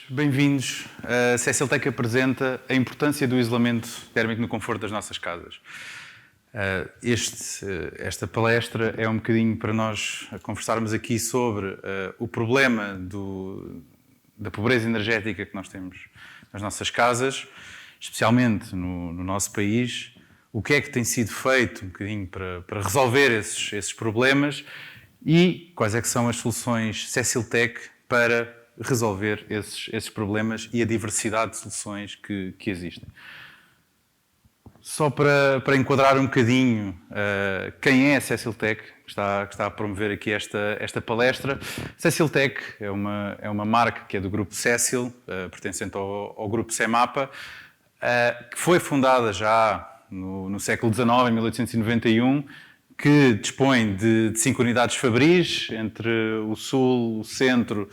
Bem-vindos. A CSLTech apresenta a importância do isolamento térmico no conforto das nossas casas. Esta palestra é um bocadinho para nós conversarmos aqui sobre o problema da pobreza energética que nós temos nas nossas casas, especialmente no nosso país. O que é que tem sido feito um bocadinho para resolver esses problemas e quais é que são as soluções CSLTech para resolver esses problemas e a diversidade de soluções que existem. Só para enquadrar um bocadinho quem é a CSLTech, que está a promover aqui esta palestra. CSLTech é uma marca que é do grupo Cecil, pertencente ao grupo CEMAPA, que foi fundada já no século XIX, em 1891, que dispõe de 5 unidades fabris entre o sul, o centro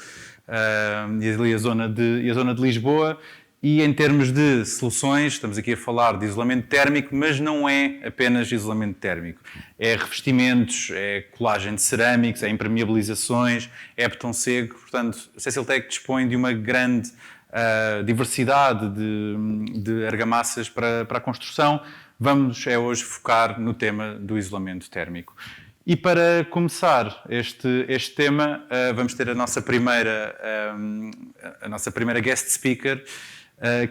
e a zona de Lisboa. E em termos de soluções, estamos aqui a falar de isolamento térmico, mas não é apenas isolamento térmico. É revestimentos, é colagem de cerâmicos, é impermeabilizações, é betão seco. Portanto, a CSLTech dispõe de uma grande diversidade de argamassas para a construção. Vamos hoje focar no tema do isolamento térmico. E para começar este tema, vamos ter a nossa primeira guest speaker,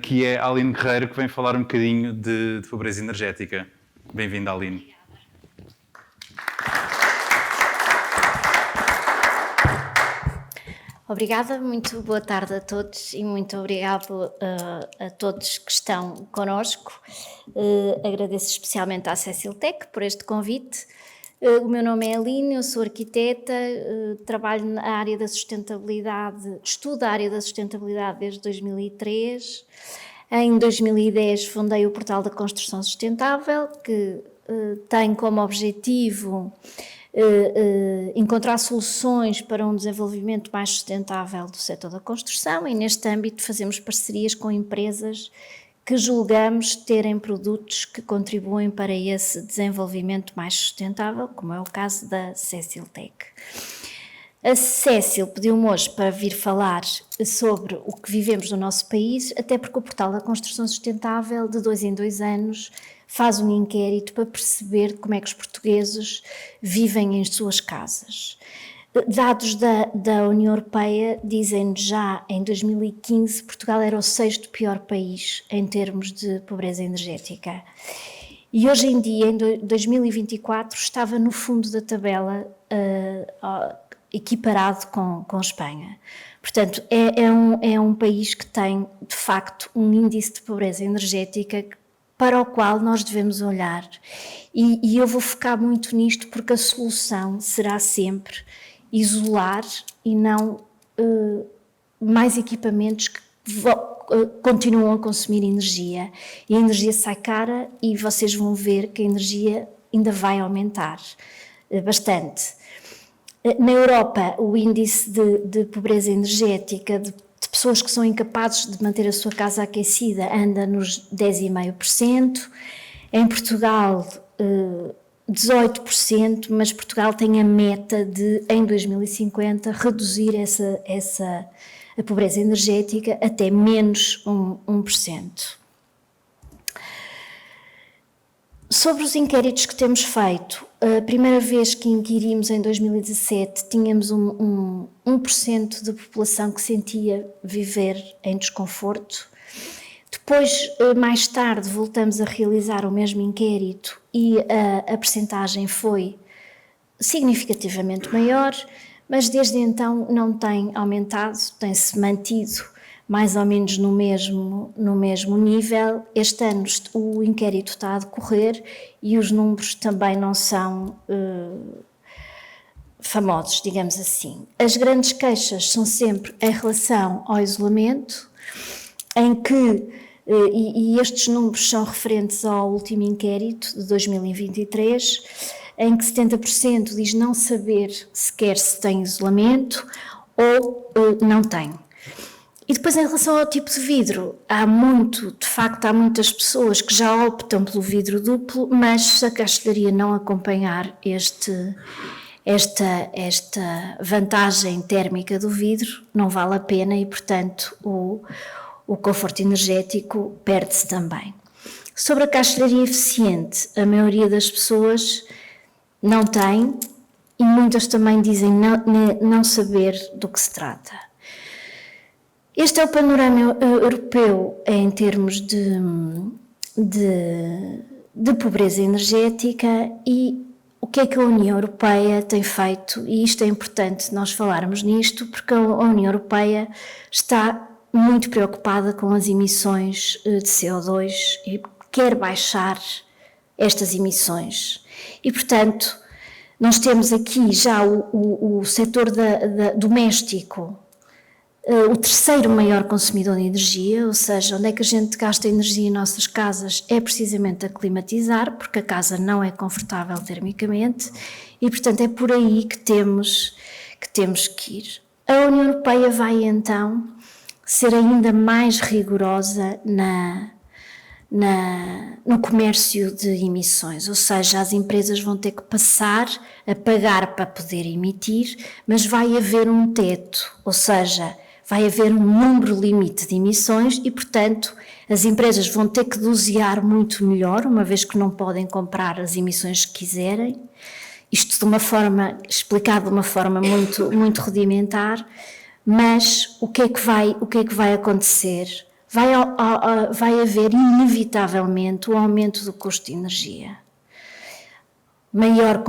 que é a Aline Guerreiro, que vem falar um bocadinho de pobreza energética. Bem-vinda, Aline. Obrigada, muito boa tarde a todos e muito obrigado a todos que estão connosco. Agradeço especialmente à CSLTech por este convite. O meu nome é Aline, eu sou arquiteta, trabalho na área da sustentabilidade, estudo a área da sustentabilidade desde 2003. Em 2010 fundei o Portal da Construção Sustentável, que tem como objetivo encontrar soluções para um desenvolvimento mais sustentável do setor da construção, e neste âmbito fazemos parcerias com empresas que julgamos terem produtos que contribuem para esse desenvolvimento mais sustentável, como é o caso da CSLTech. A Cecil pediu-me hoje para vir falar sobre o que vivemos no nosso país, até porque o Portal da Construção Sustentável, de 2 em 2 anos, faz um inquérito para perceber como é que os portugueses vivem em suas casas. Dados da União Europeia dizem já em 2015 Portugal era o 6º pior país em termos de pobreza energética. E hoje em dia, em 2024, estava no fundo da tabela, equiparado com Espanha. Portanto, é um país que tem, de facto, um índice de pobreza energética para o qual nós devemos olhar. E eu vou focar muito nisto porque a solução será sempre isolar e não mais equipamentos que continuam a consumir energia. E a energia sai cara e vocês vão ver que a energia ainda vai aumentar bastante. Na Europa, o índice de pobreza energética de pessoas que são incapazes de manter a sua casa aquecida anda nos 10,5%. Em Portugal, 18%, mas Portugal tem a meta de, em 2050, reduzir a pobreza energética até menos 1%. Sobre os inquéritos que temos feito, a primeira vez que inquirimos em 2017 tínhamos 1% da população que sentia viver em desconforto. Depois, mais tarde, voltamos a realizar o mesmo inquérito e a percentagem foi significativamente maior, mas desde então não tem aumentado, tem-se mantido mais ou menos no mesmo nível. Este ano o inquérito está a decorrer e os números também não são famosos, digamos assim. As grandes queixas são sempre em relação ao isolamento, em que, e estes números são referentes ao último inquérito de 2023, em que 70% diz não saber sequer se tem isolamento ou não tem. E depois, em relação ao tipo de vidro, há muitas pessoas que já optam pelo vidro duplo, mas se a castelharia não acompanhar esta vantagem térmica do vidro, não vale a pena e, portanto, o conforto energético perde-se também. Sobre a castelharia eficiente, a maioria das pessoas não tem e muitas também dizem não saber do que se trata. Este é o panorama europeu em termos de pobreza energética e o que é que a União Europeia tem feito, e isto é importante nós falarmos nisto, porque a União Europeia está muito preocupada com as emissões de CO2 e quer baixar estas emissões. E, portanto, nós temos aqui já o setor doméstico, o terceiro maior consumidor de energia, ou seja, onde é que a gente gasta energia em nossas casas é precisamente a climatizar, porque a casa não é confortável termicamente e, portanto, é por aí que temos que ir. A União Europeia vai, então, ser ainda mais rigorosa no comércio de emissões, ou seja, as empresas vão ter que passar a pagar para poder emitir, mas vai haver um teto, ou seja, vai haver um número limite de emissões e, portanto, as empresas vão ter que dosear muito melhor, uma vez que não podem comprar as emissões que quiserem. Isto explicado de uma forma muito rudimentar, mas o que é que vai acontecer? Vai haver inevitavelmente um aumento do custo de energia. Maior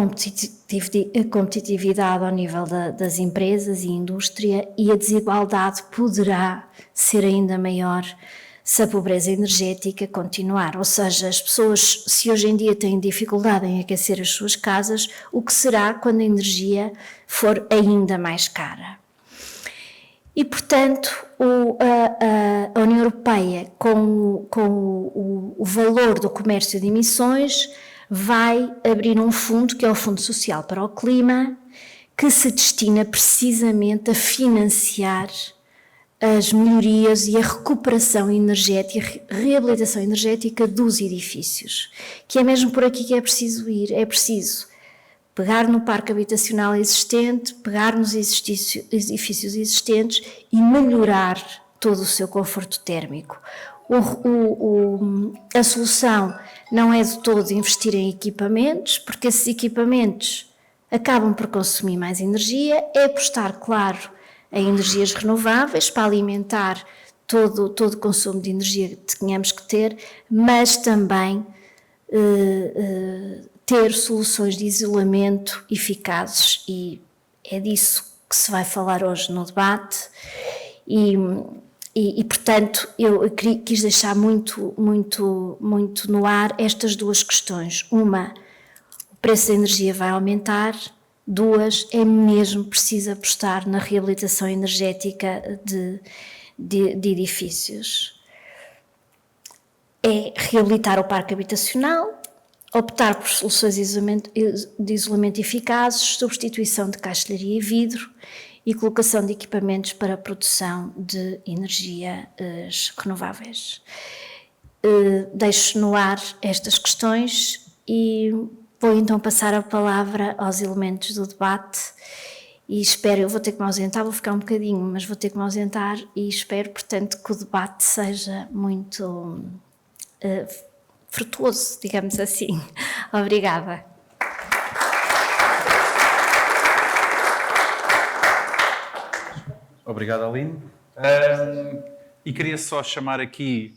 competitividade ao nível das empresas e indústria e a desigualdade poderá ser ainda maior se a pobreza energética continuar. Ou seja, as pessoas, se hoje em dia têm dificuldade em aquecer as suas casas, o que será quando a energia for ainda mais cara? E, portanto, a União Europeia, com o valor do comércio de emissões, vai abrir um fundo, que é o Fundo Social para o Clima, que se destina precisamente a financiar as melhorias e a recuperação energética, a reabilitação energética dos edifícios, que é mesmo por aqui que é preciso ir, é preciso pegar no parque habitacional existente, pegar nos edifícios existentes e melhorar todo o seu conforto térmico. A solução não é de todo investir em equipamentos, porque esses equipamentos acabam por consumir mais energia, é apostar, claro, em energias renováveis para alimentar todo o consumo de energia que tenhamos que ter, mas também ter soluções de isolamento eficazes, e é disso que se vai falar hoje no debate e portanto, eu quis deixar muito no ar estas duas questões. Uma, o preço da energia vai aumentar. Duas, é mesmo preciso apostar na reabilitação energética de edifícios. É reabilitar o parque habitacional, optar por soluções de isolamento eficazes, substituição de castelharia e vidro e colocação de equipamentos para a produção de energias renováveis. Deixo no ar estas questões e vou então passar a palavra aos elementos do debate e espero, eu vou ter que me ausentar, vou ficar um bocadinho, mas vou ter que me ausentar e espero, portanto, que o debate seja muito frutuoso, digamos assim. Obrigada. Obrigado, Aline. E queria só chamar aqui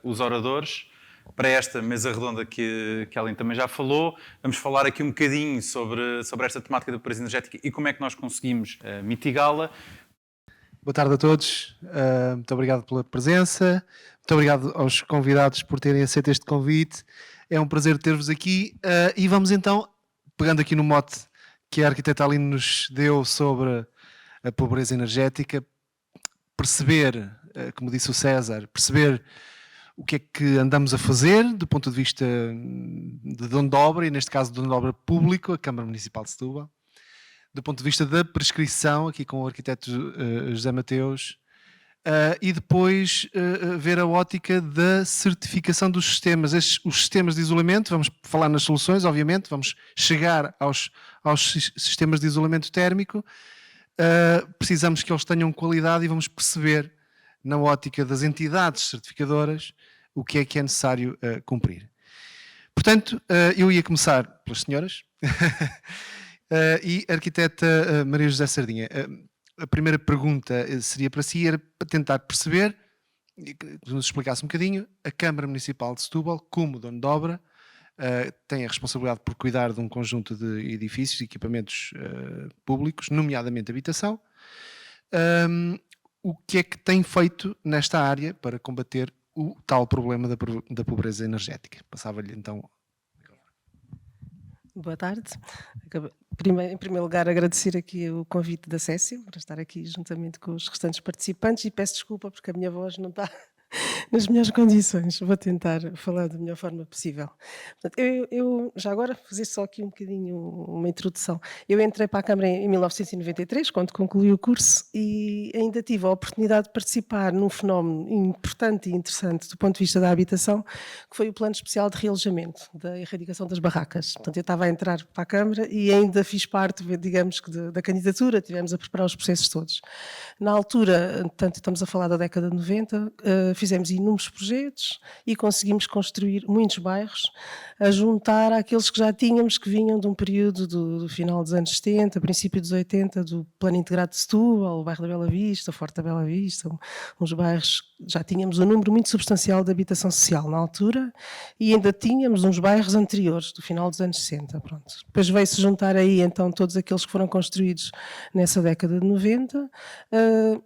os oradores para esta mesa redonda que a Aline também já falou. Vamos falar aqui um bocadinho sobre esta temática da pobreza energética e como é que nós conseguimos mitigá-la. Boa tarde a todos, muito obrigado pela presença, muito obrigado aos convidados por terem aceito este convite. É um prazer ter-vos aqui e vamos então, pegando aqui no mote que a arquiteta Aline nos deu sobre a pobreza energética, perceber, como disse o César, perceber o que é que andamos a fazer do ponto de vista de dono de obra, e neste caso de dono de obra público, a Câmara Municipal de Setúbal, do ponto de vista da prescrição, aqui com o arquiteto José Mateus, e depois ver a ótica da certificação dos sistemas. Os sistemas de isolamento, vamos falar nas soluções, obviamente, vamos chegar aos sistemas de isolamento térmico, precisamos que eles tenham qualidade e vamos perceber, na ótica das entidades certificadoras, o que é necessário cumprir. Portanto, eu ia começar pelas senhoras e a arquiteta Maria José Sardinha. A primeira pergunta seria para si, era para tentar perceber, que nos explicasse um bocadinho, a Câmara Municipal de Setúbal, como dono de obra, tem a responsabilidade por cuidar de um conjunto de edifícios e equipamentos públicos, nomeadamente habitação. O que é que tem feito nesta área para combater o tal problema da pobreza energética? Passava-lhe então. Boa tarde. Em primeiro lugar, agradecer aqui o convite da Cécio para estar aqui juntamente com os restantes participantes e peço desculpa porque a minha voz não está nas melhores condições. Vou tentar falar da melhor forma possível. Portanto, eu já agora fazer só aqui um bocadinho uma introdução. Eu entrei para a Câmara em 1993, quando concluí o curso, e ainda tive a oportunidade de participar num fenómeno importante e interessante do ponto de vista da habitação, que foi o Plano Especial de Realojamento, da erradicação das barracas. Portanto, eu estava a entrar para a Câmara e ainda fiz parte, digamos que, da candidatura, tivemos a preparar os processos todos. Na altura, portanto, estamos a falar da década de 90, fizemos inúmeros projetos e conseguimos construir muitos bairros, a juntar àqueles que já tínhamos, que vinham de um período do final dos anos 70, princípio dos 80, do Plano Integrado de Setúbal, o bairro da Bela Vista, o Forte da Bela Vista, uns bairros, já tínhamos um número muito substancial de habitação social na altura e ainda tínhamos uns bairros anteriores, do final dos anos 60. Pronto. Depois veio-se juntar aí então todos aqueles que foram construídos nessa década de 90.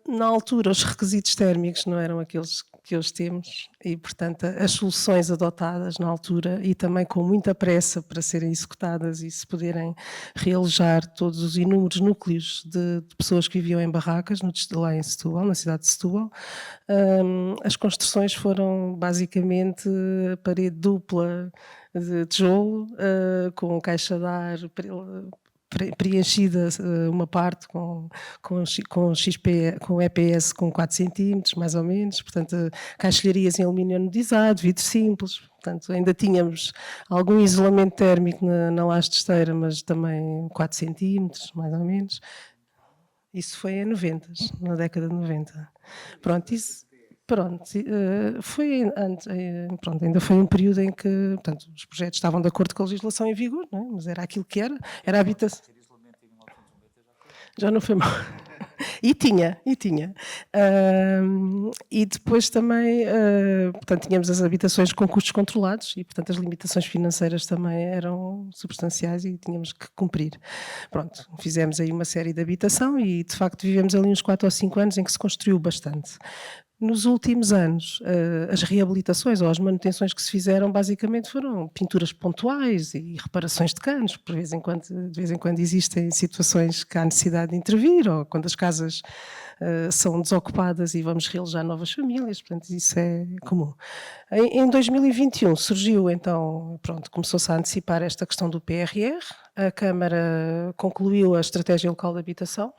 Na altura os requisitos térmicos não eram aqueles que hoje temos e, portanto, as soluções adotadas na altura e também com muita pressa para serem executadas e se poderem realojar todos os inúmeros núcleos de pessoas que viviam em barracas lá em Setúbal, na cidade de Setúbal. As construções foram basicamente parede dupla de tijolo com caixa de ar preenchida uma parte com EPS com 4 cm, mais ou menos, portanto, caixilharias em alumínio anodizado, vidro simples, portanto, ainda tínhamos algum isolamento térmico na laje de esteira, mas também 4 cm, mais ou menos. Isso foi em 90, na década de 90. Pronto, isso... Pronto, foi antes, pronto, ainda foi um período em que, portanto, os projetos estavam de acordo com a legislação em vigor, não é? Mas era aquilo que era a habitação. Já não foi mal. E tinha. E depois também, portanto, tínhamos as habitações com custos controlados e, portanto, as limitações financeiras também eram substanciais e tínhamos que cumprir. Pronto, fizemos aí uma série de habitação e, de facto, vivemos ali uns 4 ou 5 anos em que se construiu bastante. Nos últimos anos, as reabilitações ou as manutenções que se fizeram basicamente foram pinturas pontuais e reparações de canos, de vez em quando existem situações que há necessidade de intervir ou quando as casas são desocupadas e vamos realojar novas famílias, portanto isso é comum. Em 2021 surgiu então, pronto, começou-se a antecipar esta questão do PRR, a Câmara concluiu a Estratégia Local de Habitação,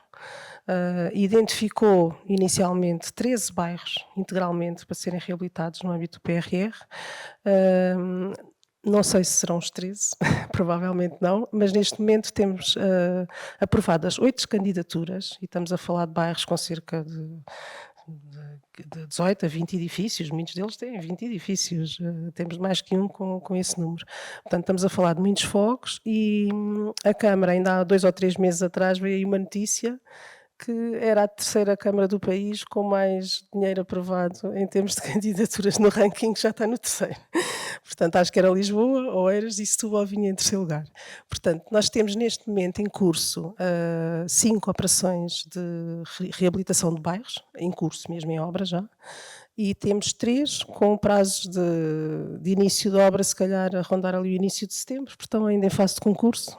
identificou inicialmente 13 bairros integralmente para serem reabilitados no âmbito do PRR. Não sei se serão os 13, provavelmente não, mas neste momento temos aprovadas 8 candidaturas e estamos a falar de bairros com cerca de 18 a 20 edifícios, muitos deles têm 20 edifícios, temos mais que um com esse número. Portanto, estamos a falar de muitos focos e a Câmara, ainda há 2 ou 3 meses atrás, veio aí uma notícia que era a terceira Câmara do país com mais dinheiro aprovado em termos de candidaturas no ranking, já está no terceiro. Portanto, acho que era Lisboa, Oeiras e Setúbal vinha em terceiro lugar. Portanto, nós temos neste momento em curso 5 operações de reabilitação de bairros, em curso mesmo, em obra já, e temos 3 com prazos de início de obra, se calhar a rondar ali o início de setembro, porque estão ainda em fase de concurso.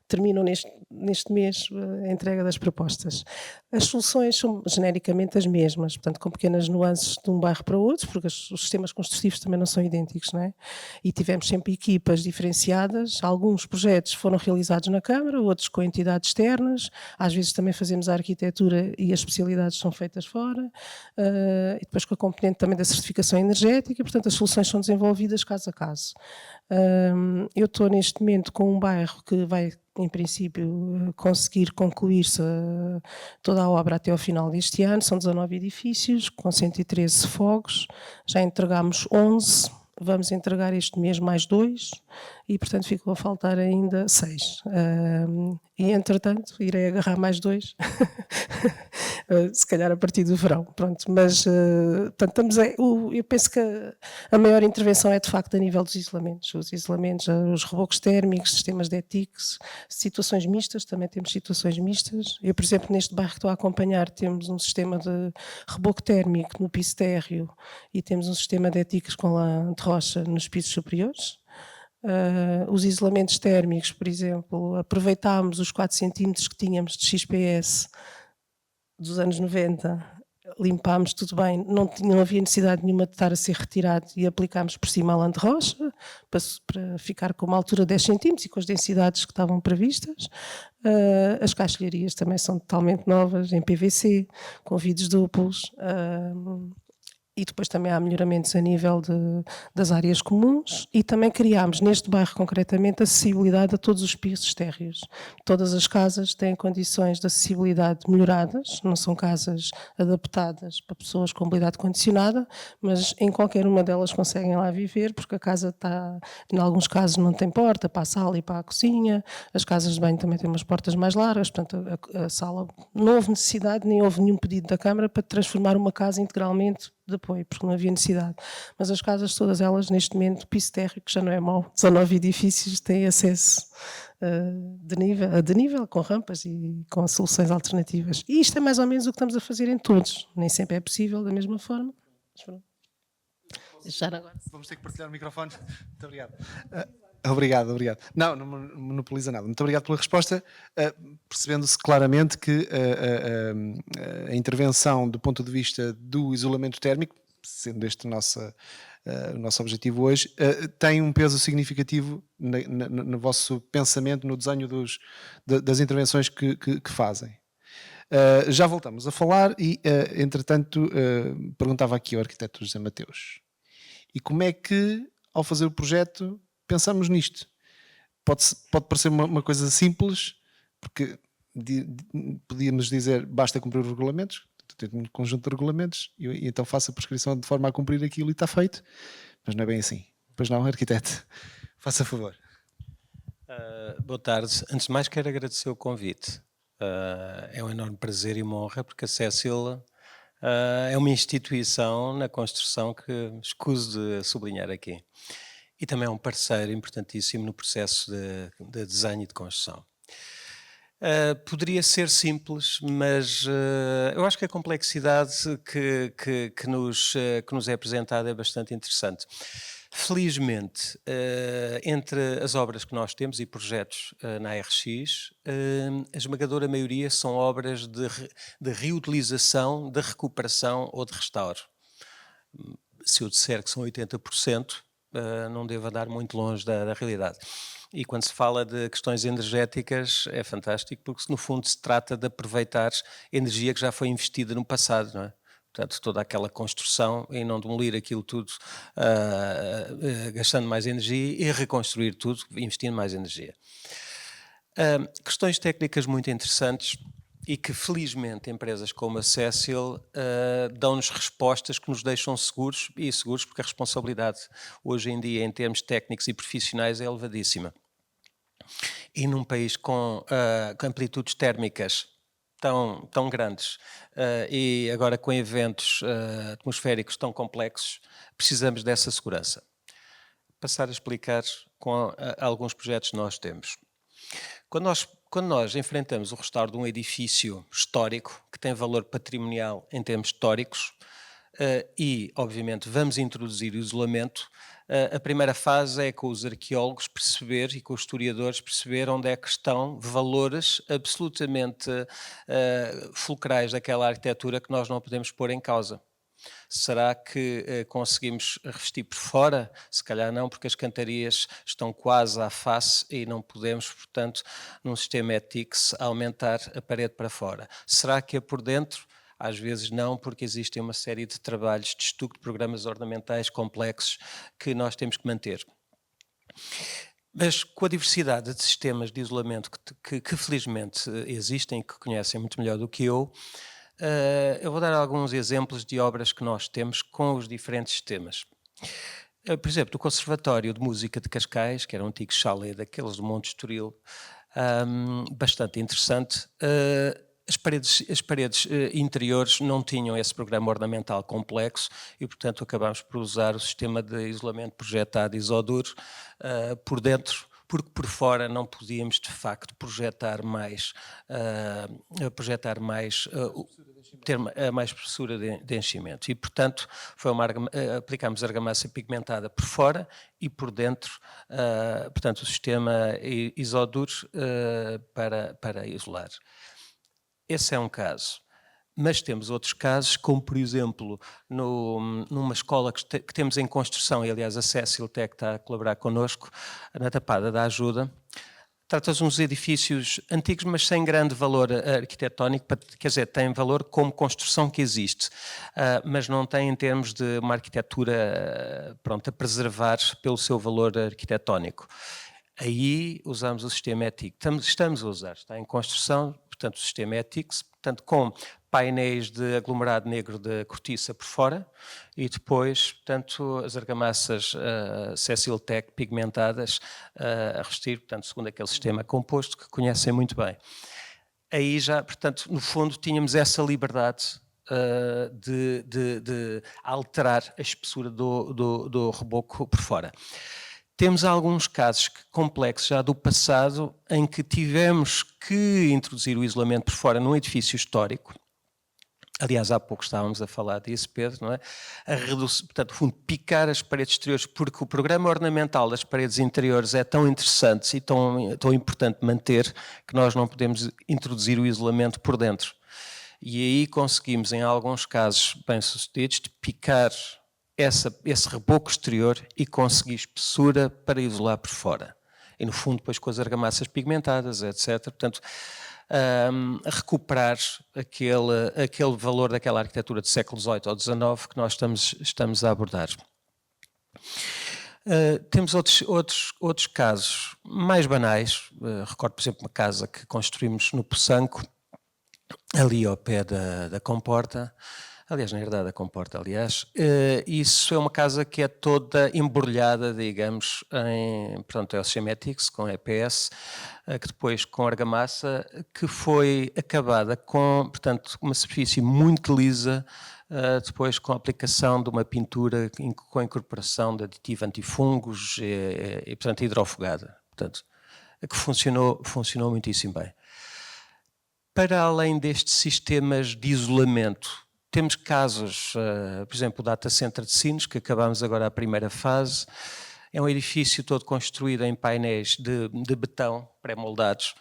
Terminam neste mês a entrega das propostas. As soluções são genericamente as mesmas, portanto, com pequenas nuances de um bairro para outro, porque os sistemas construtivos também não são idênticos, não é? E tivemos sempre equipas diferenciadas. Alguns projetos foram realizados na Câmara, outros com entidades externas. Às vezes também fazemos a arquitetura e as especialidades são feitas fora. E depois com a componente também da certificação energética, portanto, as soluções são desenvolvidas caso a caso. Eu estou neste momento com um bairro que vai, em princípio, conseguir concluir-se toda a obra até ao final deste ano. São 19 edifícios, com 113 fogos, já entregámos 11, vamos entregar este mês mais 2 e, portanto, ficou a faltar ainda 6. E, entretanto, irei agarrar mais 2, se calhar a partir do verão. Pronto, mas, portanto, eu penso que a maior intervenção é, de facto, a nível dos isolamentos. Os isolamentos, os rebocos térmicos, sistemas de ETICS, situações mistas, também temos situações mistas. Eu, por exemplo, neste bairro que estou a acompanhar, temos um sistema de reboco térmico no piso térreo e temos um sistema de ETICS com lã de rocha nos pisos superiores. Os isolamentos térmicos, por exemplo, aproveitámos os 4 centímetros que tínhamos de XPS dos anos 90, limpámos tudo bem, não havia necessidade nenhuma de estar a ser retirado e aplicámos por cima a lã de rocha para ficar com uma altura de 10 centímetros e com as densidades que estavam previstas. As caixilharias também são totalmente novas, em PVC, com vidros duplos. E depois também há melhoramentos a nível das áreas comuns e também criámos neste bairro concretamente acessibilidade a todos os pisos térreos. Todas as casas têm condições de acessibilidade melhoradas, não são casas adaptadas para pessoas com mobilidade condicionada, mas em qualquer uma delas conseguem lá viver, porque a casa está, em alguns casos não tem porta para a sala e para a cozinha, as casas de banho também têm umas portas mais largas, portanto a sala não houve necessidade, nem houve nenhum pedido da Câmara para transformar uma casa integralmente de apoio, porque não havia necessidade. Mas as casas, todas elas, neste momento, piso térreo, que já não é mau, 19 edifícios têm acesso de nível, com rampas e com soluções alternativas. E isto é mais ou menos o que estamos a fazer em todos. Nem sempre é possível da mesma forma. Vamos ter que partilhar o microfone. Muito obrigado. Obrigado. Não monopoliza nada. Muito obrigado pela resposta. Percebendo-se claramente que a intervenção do ponto de vista do isolamento térmico, sendo este o nosso objetivo hoje, tem um peso significativo no vosso pensamento, no desenho das intervenções que fazem. Já voltamos a falar e, entretanto, perguntava aqui ao arquiteto José Mateus, e como é que, ao fazer o projeto, pensamos nisto? Pode parecer uma coisa simples, porque podíamos dizer basta cumprir os regulamentos, tem um conjunto de regulamentos e então faça a prescrição de forma a cumprir aquilo e está feito, mas não é bem assim. Pois não, arquiteto? Faça favor. Boa tarde. Antes de mais quero agradecer o convite. É um enorme prazer e uma honra, porque a Cecil é uma instituição na construção que escuso de sublinhar aqui. E também é um parceiro importantíssimo no processo de desenho e de construção. Poderia ser simples, mas eu acho que a complexidade que nos é apresentada é bastante interessante. Felizmente, entre as obras que nós temos e projetos na ARX, a esmagadora maioria são obras de reutilização, de recuperação ou de restauro. Se eu disser que são 80%, não devo andar muito longe da realidade. E quando se fala de questões energéticas é fantástico, porque no fundo se trata de aproveitar energia que já foi investida no passado, não é? Portanto, toda aquela construção e não demolir aquilo tudo gastando mais energia e reconstruir tudo investindo mais energia. Questões técnicas muito interessantes e que felizmente empresas como a Cecil dão-nos respostas que nos deixam seguros, e seguros porque a responsabilidade hoje em dia em termos técnicos e profissionais é elevadíssima. E num país com amplitudes térmicas tão grandes e agora com eventos atmosféricos tão complexos, precisamos dessa segurança. Passar a explicar com alguns projetos que nós temos. Quando nós enfrentamos o restauro de um edifício histórico, que tem valor patrimonial em termos históricos, e, obviamente, vamos introduzir o isolamento. A primeira fase é com os arqueólogos perceber e com os historiadores perceber onde é que estão valores absolutamente fulcrais daquela arquitetura que nós não podemos pôr em causa. Será que conseguimos revestir por fora? Se calhar não, porque as cantarias estão quase à face e não podemos, portanto, num sistema ETICS, aumentar a parede para fora. Será que é por dentro? Às vezes não, porque existem uma série de trabalhos de estudo de programas ornamentais complexos que nós temos que manter. Mas com a diversidade de sistemas de isolamento que felizmente existem e que conhecem muito melhor do que eu vou dar alguns exemplos de obras que nós temos com os diferentes sistemas. Por exemplo, do Conservatório de Música de Cascais, que era um antigo chalé daqueles do Monte Estoril, bastante interessante. As paredes interiores não tinham esse programa ornamental complexo e, portanto, acabámos por usar o sistema de isolamento projetado Isodur por dentro, porque por fora não podíamos, de facto, projetar mais ter mais espessura de enchimento. E, portanto, aplicámos argamassa pigmentada por fora e por dentro, portanto, o sistema Isodur para isolar. Esse é um caso. Mas temos outros casos, como por exemplo, numa escola que temos em construção, e aliás a Cécil Tech está a colaborar connosco, na Tapada da Ajuda. Trata-se de uns edifícios antigos, mas sem grande valor arquitetónico, quer dizer, tem valor como construção que existe, mas não tem em termos de uma arquitetura a preservar pelo seu valor arquitetónico. Aí usamos o sistema ETICS, estamos a usar, está em construção, portanto, o sistema ETICS, portanto, com painéis de aglomerado negro de cortiça por fora e depois, portanto, as argamassas Cécil Tech pigmentadas a revestir, portanto, segundo aquele sistema composto que conhecem muito bem. Aí já, portanto, no fundo, tínhamos essa liberdade de alterar a espessura do reboco por fora. Temos alguns casos complexos já do passado em que tivemos que introduzir o isolamento por fora num edifício histórico. Aliás, há pouco estávamos a falar disso, Pedro, não é? Portanto, no fundo, picar as paredes exteriores, porque o programa ornamental das paredes interiores é tão interessante e tão importante manter que nós não podemos introduzir o isolamento por dentro. E aí conseguimos, em alguns casos bem-sucedidos, de picar esse reboco exterior e conseguir espessura para isolar por fora. E no fundo depois com as argamassas pigmentadas, etc. Portanto, recuperar aquele valor daquela arquitetura do século XVIII ou XIX que nós estamos a abordar. Temos outros casos mais banais. Recordo, por exemplo, uma casa que construímos no Poçanco, ali ao pé da Comporta. Aliás, na herdade da Comporta, aliás. Isso é uma casa que é toda embrulhada, digamos, portanto, é o sistema ETICS com EPS, que depois com argamassa, que foi acabada com, portanto, uma superfície muito lisa, depois com a aplicação de uma pintura com a incorporação de aditivo antifungos e portanto, hidrofugada. Portanto, que funcionou muitíssimo bem. Para além destes sistemas de isolamento, temos casos, por exemplo, o Data Center de Sines, que acabamos agora a primeira fase. É um edifício todo construído em painéis de betão pré-moldados.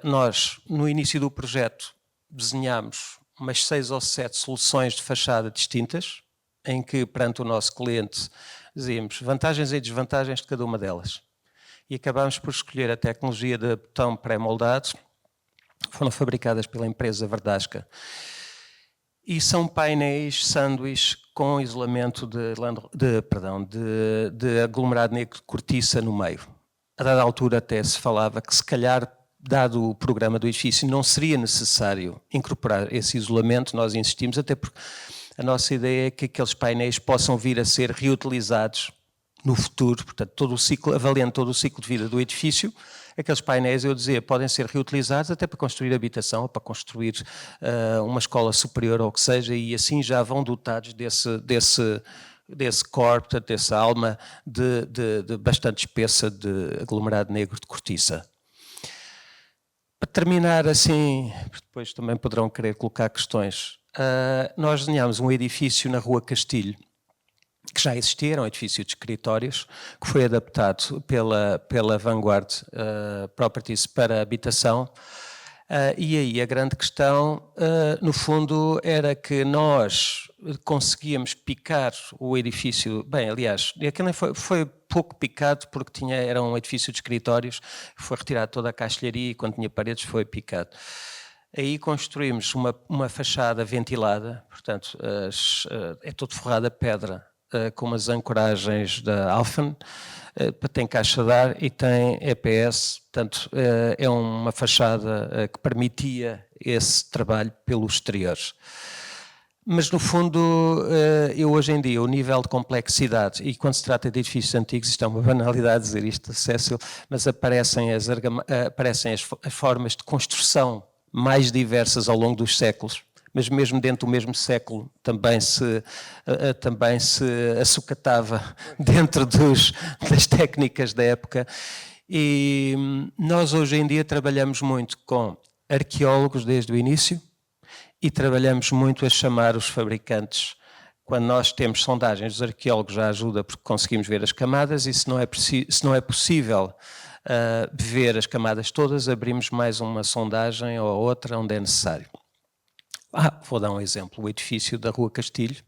Nós, no início do projeto, desenhámos umas 6 ou 7 soluções de fachada distintas, em que, perante o nosso cliente, dizíamos vantagens e desvantagens de cada uma delas. E acabámos por escolher a tecnologia de betão pré-moldado, foram fabricadas pela empresa Verdasca. E são painéis sanduíche com isolamento de aglomerado negro de cortiça no meio. A dada altura até se falava que se calhar, dado o programa do edifício, não seria necessário incorporar esse isolamento. Nós insistimos, até porque a nossa ideia é que aqueles painéis possam vir a ser reutilizados no futuro, portanto, avaliando todo o ciclo de vida do edifício. Aqueles painéis, eu dizia, podem ser reutilizados até para construir habitação ou para construir uma escola superior ou o que seja, e assim já vão dotados desse core, portanto, dessa alma de bastante espessa de aglomerado negro de cortiça. Para terminar assim, depois também poderão querer colocar questões, nós desenhámos um edifício na Rua Castilho, que já existia, era um edifício de escritórios, que foi adaptado pela Vanguard Properties para habitação. E aí a grande questão, no fundo, era que nós conseguíamos picar o edifício. Bem, aliás, aquele foi pouco picado porque era um edifício de escritórios, foi retirado toda a caixilharia e quando tinha paredes foi picado. Aí construímos uma fachada ventilada, portanto, é todo forrado a pedra, com umas ancoragens da Alfen, tem caixa de ar e tem EPS, portanto é uma fachada que permitia esse trabalho pelo exterior. Mas no fundo, eu hoje em dia, o nível de complexidade, e quando se trata de edifícios antigos, isto é uma banalidade dizer isto, Cécil, mas aparecem as formas de construção mais diversas ao longo dos séculos, mas mesmo dentro do mesmo século também se açucatava dentro das técnicas da época. E nós hoje em dia trabalhamos muito com arqueólogos desde o início e trabalhamos muito a chamar os fabricantes. Quando nós temos sondagens dos arqueólogos já ajuda porque conseguimos ver as camadas e se não é possível ver as camadas todas, abrimos mais uma sondagem ou outra onde é necessário. Vou dar um exemplo, o edifício da Rua Castilho.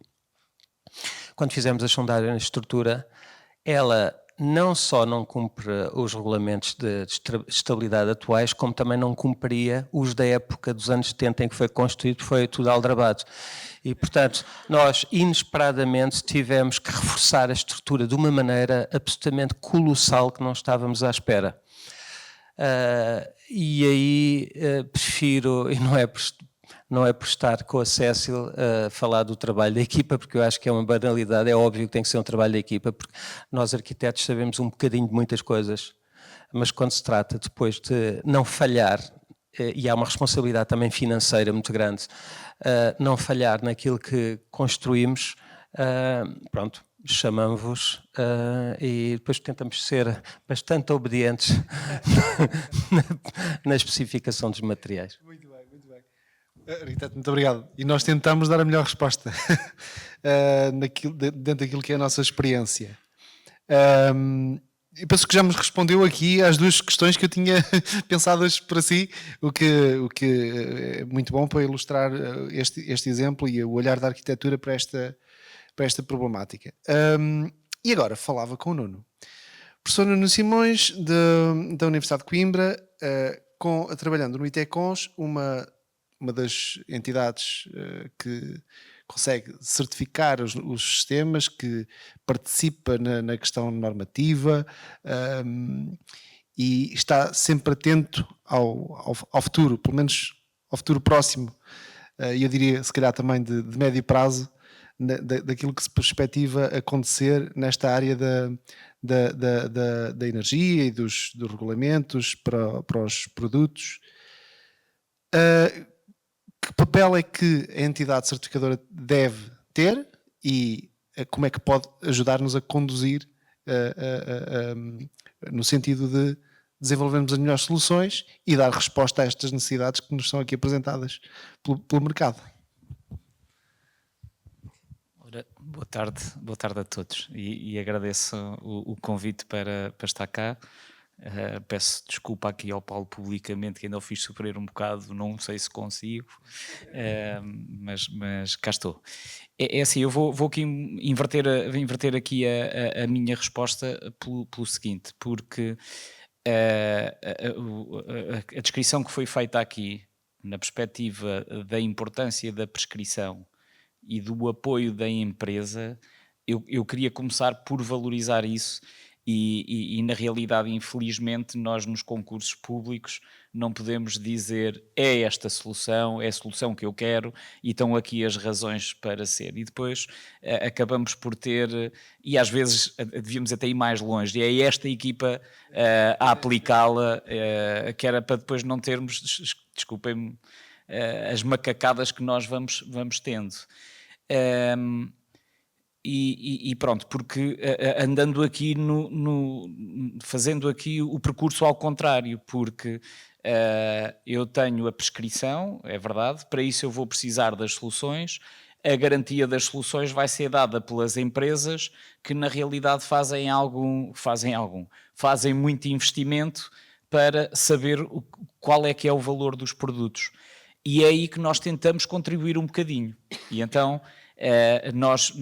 Quando fizemos a sondagem na estrutura, ela não só não cumpre os regulamentos de estabilidade atuais, como também não cumpria os da época dos anos 70 em que foi construído, foi tudo aldrabado. E, portanto, nós inesperadamente tivemos que reforçar a estrutura de uma maneira absolutamente colossal que não estávamos à espera. E aí prefiro, e não é por estar com a Cécil a falar do trabalho da equipa, porque eu acho que é uma banalidade, é óbvio que tem que ser um trabalho da equipa, porque nós arquitetos sabemos um bocadinho de muitas coisas, mas quando se trata depois de não falhar, e há uma responsabilidade também financeira muito grande, não falhar naquilo que construímos, pronto, chamamos-vos e depois tentamos ser bastante obedientes na especificação dos materiais. Muito bem, muito bem. Arquiteto, muito obrigado. E nós tentamos dar a melhor resposta dentro daquilo que é a nossa experiência. Eu penso que já me respondeu aqui às duas questões que eu tinha pensadas para si, o que é muito bom para ilustrar este exemplo e o olhar da arquitetura para esta problemática. E agora falava com o Nuno. Professor Nuno Simões, da Universidade de Coimbra, trabalhando no ITECONS, uma das entidades que consegue certificar os sistemas, que participa na questão normativa e está sempre atento ao futuro, pelo menos ao futuro próximo, e eu diria se calhar também de médio prazo, daquilo que se perspectiva acontecer nesta área da energia e dos regulamentos para os produtos. Que papel é que a entidade certificadora deve ter e como é que pode ajudar-nos a conduzir no sentido de desenvolvermos as melhores soluções e dar resposta a estas necessidades que nos são aqui apresentadas pelo mercado? Boa tarde a todos e agradeço o convite para estar cá. Peço desculpa aqui ao Paulo publicamente que ainda o fiz sofrer um bocado, não sei se consigo, mas cá estou. É assim, eu vou aqui inverter aqui a minha resposta pelo seguinte, porque a descrição que foi feita aqui na perspectiva da importância da prescrição e do apoio da empresa, eu queria começar por valorizar isso e na realidade, infelizmente, nós nos concursos públicos não podemos dizer é esta solução, é a solução que eu quero e estão aqui as razões para ser. E depois acabamos por ter, e às vezes devíamos até ir mais longe, e é esta equipa a aplicá-la, que era para depois não termos, desculpem-me, as macacadas que nós vamos tendo. E pronto, porque andando aqui fazendo aqui o percurso ao contrário, porque eu tenho a prescrição, é verdade, para isso eu vou precisar das soluções. A garantia das soluções vai ser dada pelas empresas que na realidade fazem muito investimento para saber qual é que é o valor dos produtos. E é aí que nós tentamos contribuir um bocadinho. E então nós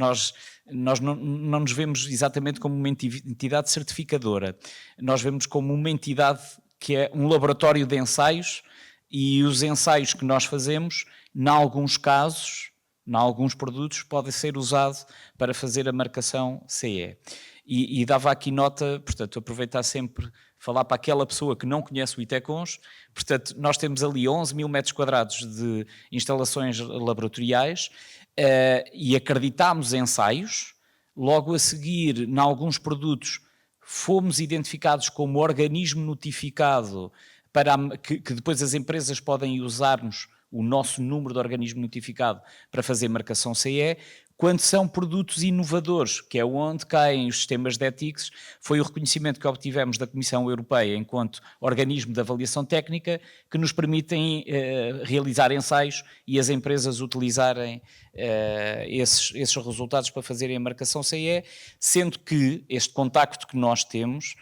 não nos vemos exatamente como uma entidade certificadora. Nós vemos como uma entidade que é um laboratório de ensaios, e os ensaios que nós fazemos, em alguns casos, em alguns produtos, podem ser usados para fazer a marcação CE. E dava aqui nota, portanto, aproveitar sempre falar para aquela pessoa que não conhece o ITECONS. Portanto, nós temos ali 11 mil metros quadrados de instalações laboratoriais e acreditámos ensaios. Logo a seguir, em alguns produtos, fomos identificados como organismo notificado que depois as empresas podem usar-nos o nosso número de organismo notificado para fazer marcação CE. Quando são produtos inovadores, que é onde caem os sistemas de ETICS, foi o reconhecimento que obtivemos da Comissão Europeia enquanto organismo de avaliação técnica, que nos permitem realizar ensaios e as empresas utilizarem esses resultados para fazerem a marcação CE, sendo que este contacto que nós temos,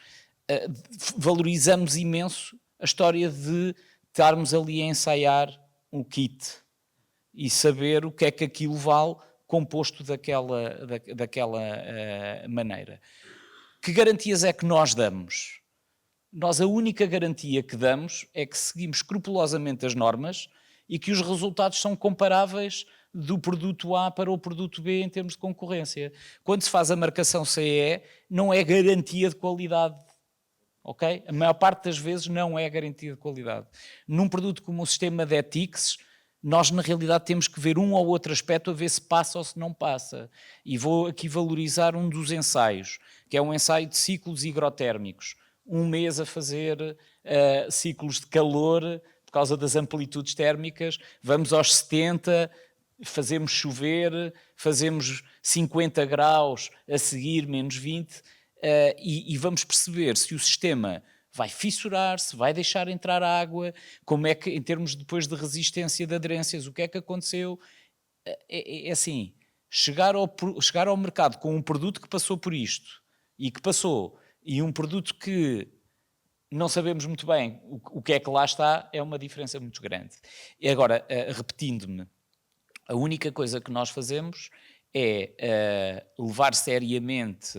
valorizamos imenso a história de estarmos ali a ensaiar um kit e saber o que é que aquilo vale composto daquela maneira. Que garantias é que nós damos? Nós a única garantia que damos é que seguimos escrupulosamente as normas e que os resultados são comparáveis do produto A para o produto B em termos de concorrência. Quando se faz a marcação CE, não é garantia de qualidade. Okay? A maior parte das vezes não é garantia de qualidade. Num produto como o sistema de ETICS, nós na realidade temos que ver um ou outro aspecto a ver se passa ou se não passa. E vou aqui valorizar um dos ensaios, que é um ensaio de ciclos higrotérmicos. Um mês a fazer ciclos de calor por causa das amplitudes térmicas, vamos aos 70, fazemos chover, fazemos 50 graus a seguir, menos 20, e vamos perceber se o sistema vai fissurar, se vai deixar entrar água, como é que, em termos depois de resistência de aderências, o que é que aconteceu. É assim, chegar ao mercado com um produto que passou por isto, e um produto que não sabemos muito bem o que é que lá está, é uma diferença muito grande. E agora, repetindo-me, a única coisa que nós fazemos é levar seriamente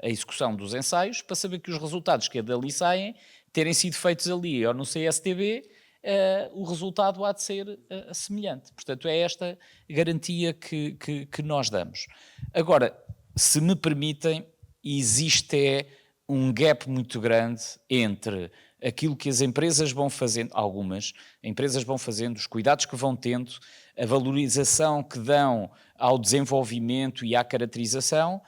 a execução dos ensaios para saber que os resultados que dali saem, terem sido feitos ali ou no CSTB, o resultado há de ser semelhante. Portanto, é esta garantia que nós damos. Agora, se me permitem, existe um gap muito grande entre aquilo que as empresas vão fazendo, algumas empresas vão fazendo, os cuidados que vão tendo, a valorização que dão ao desenvolvimento e à caracterização,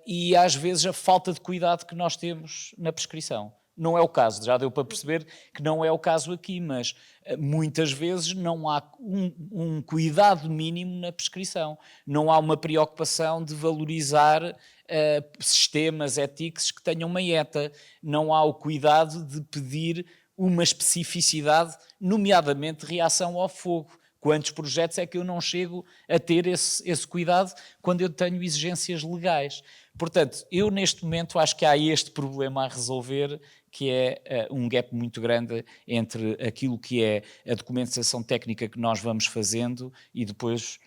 e às vezes a falta de cuidado que nós temos na prescrição. Não é o caso, já deu para perceber que não é o caso aqui, mas muitas vezes não há um cuidado mínimo na prescrição. Não há uma preocupação de valorizar sistemas ETICS que tenham uma ETA. Não há o cuidado de pedir uma especificidade, nomeadamente reação ao fogo. Quantos projetos é que eu não chego a ter esse cuidado quando eu tenho exigências legais? Portanto, eu neste momento acho que há este problema a resolver, que é um gap muito grande entre aquilo que é a documentação técnica que nós vamos fazendo e depois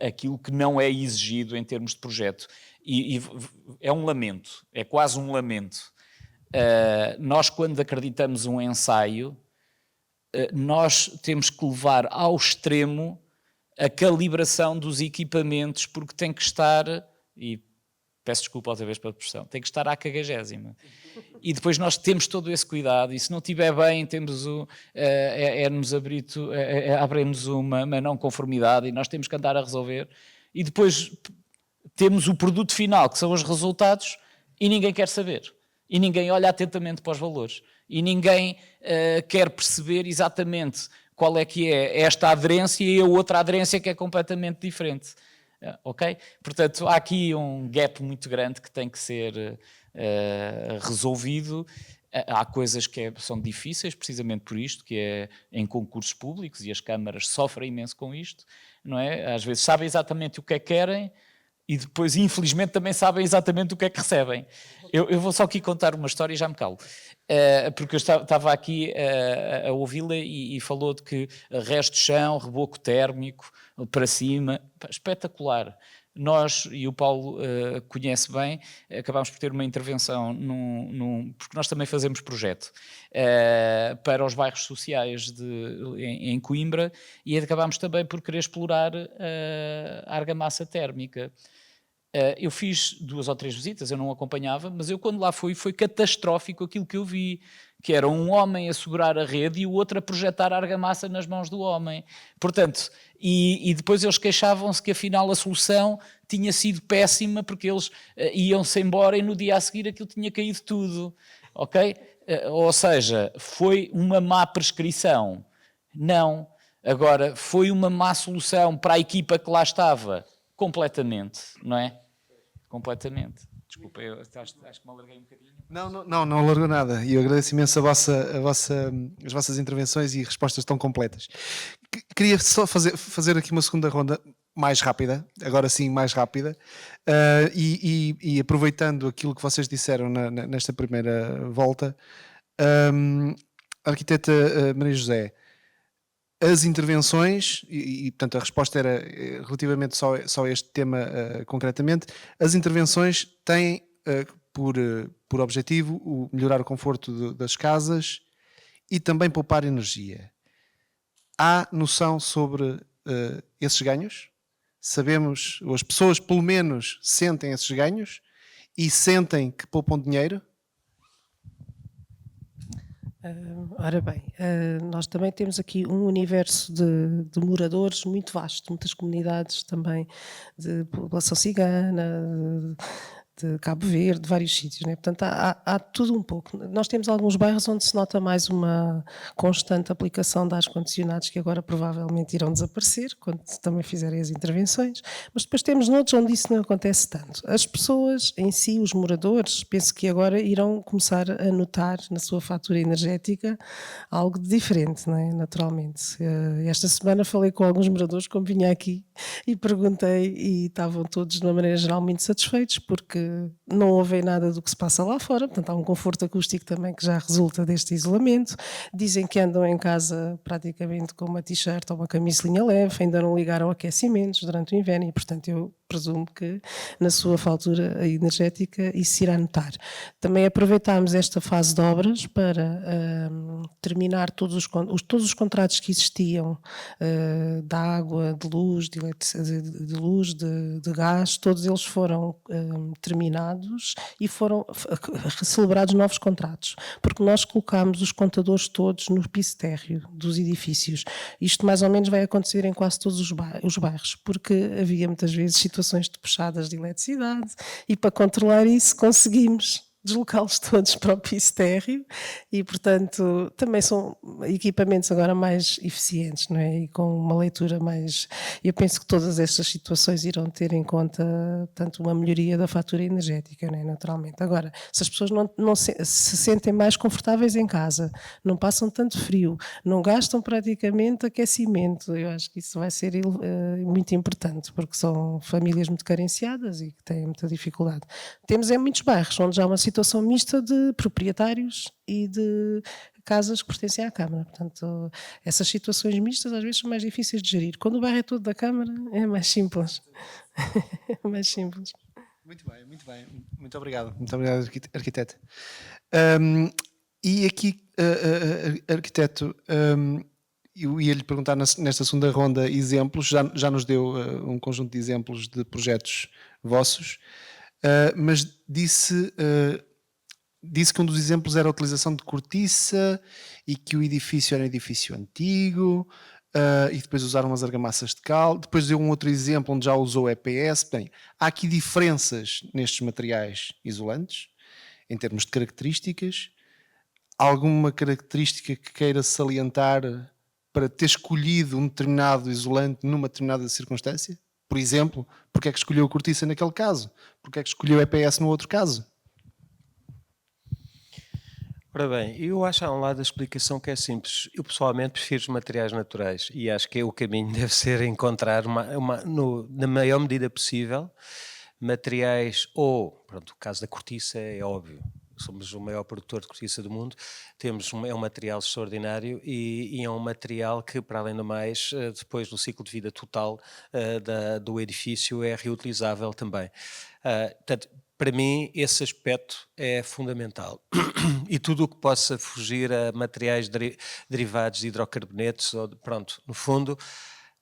aquilo que não é exigido em termos de projeto. E é um lamento, é quase um lamento. Nós, quando acreditamos um ensaio, nós temos que levar ao extremo a calibração dos equipamentos, porque tem que estar, e peço desculpa outra vez pela expressão, tem que estar à 40ª. E depois nós temos todo esse cuidado, e se não estiver bem, temos abre-nos uma não conformidade, e nós temos que andar a resolver. E depois temos o produto final, que são os resultados, e ninguém quer saber. E ninguém olha atentamente para os valores. E ninguém quer perceber exatamente qual é que é esta aderência e a outra aderência que é completamente diferente. Ok? Portanto, há aqui um gap muito grande que tem que ser resolvido. Há coisas que são difíceis, precisamente por isto, que é em concursos públicos, e as câmaras sofrem imenso com isto, não é? Às vezes sabem exatamente o que é que querem e depois, infelizmente, também sabem exatamente o que é que recebem. Eu vou só aqui contar uma história e já me calo. Porque eu estava aqui a ouvi-la e falou de que resto de chão, reboco térmico, para cima, espetacular. Nós, e o Paulo conhece bem, acabámos por ter uma intervenção, porque nós também fazemos projeto, para os bairros sociais em Coimbra, e acabámos também por querer explorar a argamassa térmica. Eu fiz 2 ou 3 visitas, eu não acompanhava, mas eu quando lá fui, foi catastrófico aquilo que eu vi, que era um homem a segurar a rede e o outro a projetar a argamassa nas mãos do homem. Portanto, e depois eles queixavam-se que afinal a solução tinha sido péssima, porque eles iam-se embora e no dia a seguir aquilo tinha caído tudo, ok? Ou seja, foi uma má prescrição? Não. Agora, foi uma má solução para a equipa que lá estava? Completamente, não é? Completamente. Desculpa, eu acho que me alarguei um bocadinho. Não alargou nada. E eu agradeço imenso as vossas intervenções e respostas tão completas. Queria só fazer aqui uma segunda ronda mais rápida, agora sim mais rápida, e aproveitando aquilo que vocês disseram nesta primeira volta, a arquiteta Maria José, as intervenções, portanto a resposta era relativamente só a este tema concretamente, as intervenções têm por objetivo melhorar o conforto das casas e também poupar energia. Há noção sobre esses ganhos? Sabemos, ou as pessoas pelo menos sentem esses ganhos e sentem que poupam dinheiro? Ora bem, nós também temos aqui um universo de moradores muito vasto, muitas comunidades também de população cigana, de Cabo Verde, de vários sítios, né? Portanto há tudo um pouco. Nós temos alguns bairros onde se nota mais uma constante aplicação de ar-condicionados que agora provavelmente irão desaparecer quando também fizerem as intervenções, mas depois temos noutros onde isso não acontece tanto. As pessoas em si, os moradores, penso que agora irão começar a notar na sua fatura energética algo de diferente, não é? Naturalmente. Esta semana falei com alguns moradores, como vinha aqui, e perguntei, e estavam todos de uma maneira geral muito satisfeitos, porque não ouvem nada do que se passa lá fora, portanto há um conforto acústico também que já resulta deste isolamento. Dizem que andam em casa praticamente com uma t-shirt ou uma camisolinha leve, ainda não ligaram aquecimentos durante o inverno e portanto eu presumo que na sua fatura energética isso se irá notar. Também aproveitámos esta fase de obras para terminar todos os contratos que existiam de água, de luz, de gás, todos eles foram terminados e foram celebrados novos contratos, porque nós colocámos os contadores todos no piso térreo dos edifícios. Isto mais ou menos vai acontecer em quase todos os bairros, porque havia muitas vezes situações de puxadas de eletricidade e para controlar isso conseguimos deslocá-los todos para o piso térreo e, portanto, também são equipamentos agora mais eficientes, não é? E com uma leitura mais... Eu penso que todas estas situações irão ter em conta, tanto uma melhoria da fatura energética, não é? Naturalmente. Agora, se as pessoas não se sentem mais confortáveis em casa, não passam tanto frio, não gastam praticamente aquecimento, eu acho que isso vai ser muito importante, porque são famílias muito carenciadas e que têm muita dificuldade. Temos em muitos bairros onde já há uma situação mista de proprietários e de casas que pertencem à Câmara. Portanto, essas situações mistas às vezes são mais difíceis de gerir. Quando o bairro é todo da Câmara, é mais simples. É mais simples. Muito bem, muito bem. Muito obrigado, arquiteto. E aqui, arquiteto, eu ia lhe perguntar nesta segunda ronda exemplos, já nos deu um conjunto de exemplos de projetos vossos, mas disse que um dos exemplos era a utilização de cortiça e que o edifício era um edifício antigo, e depois usaram umas argamassas de cal. Depois deu um outro exemplo onde já usou EPS. Bem, há aqui diferenças nestes materiais isolantes, em termos de características. Alguma característica que queira salientar para ter escolhido um determinado isolante numa determinada circunstância? Por exemplo, porque é que escolheu a cortiça naquele caso? Porque é que escolheu EPS no outro caso? Ora bem, eu acho que há um lado da explicação que é simples. Eu pessoalmente prefiro os materiais naturais e acho que o caminho deve ser encontrar, na maior medida possível, materiais ou, pronto, o caso da cortiça é óbvio. Somos o maior produtor de cortiça do mundo, é um material extraordinário e é um material que, para além do mais, depois do ciclo de vida total do edifício, é reutilizável também. Portanto, para mim, esse aspecto é fundamental. E tudo o que possa fugir a materiais derivados de hidrocarbonetos, pronto, no fundo,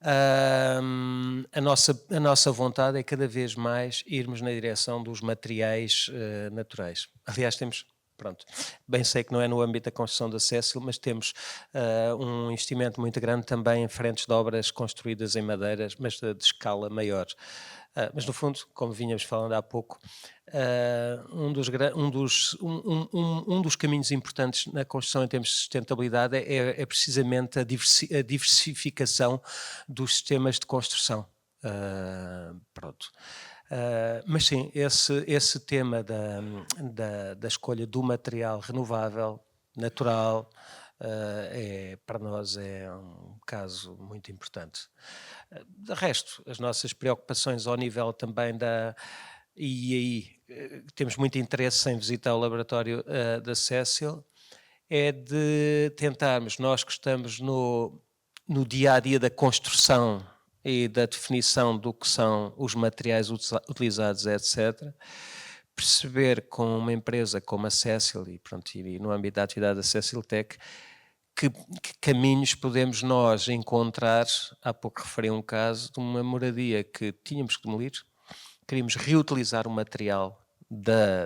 a nossa vontade é cada vez mais irmos na direção dos materiais naturais. Aliás, pronto, bem sei que não é no âmbito da construção da Cecil, mas temos um investimento muito grande também em frentes de obras construídas em madeiras, mas de escala maior. Mas no fundo, como vínhamos falando há pouco, um dos caminhos importantes na construção em termos de sustentabilidade é precisamente a diversificação dos sistemas de construção. Pronto. Mas sim, esse tema da escolha do material renovável, natural, para nós é um caso muito importante. De resto, as nossas preocupações ao nível também e aí temos muito interesse em visitar o laboratório da Cecil, é de tentarmos, nós que estamos no dia-a-dia da construção e da definição do que são os materiais utilizados, etc., perceber com uma empresa como a Cecil e no âmbito da atividade da Cecil Tech, que caminhos podemos nós encontrar. Há pouco referi um caso de uma moradia que tínhamos que demolir, queríamos reutilizar o material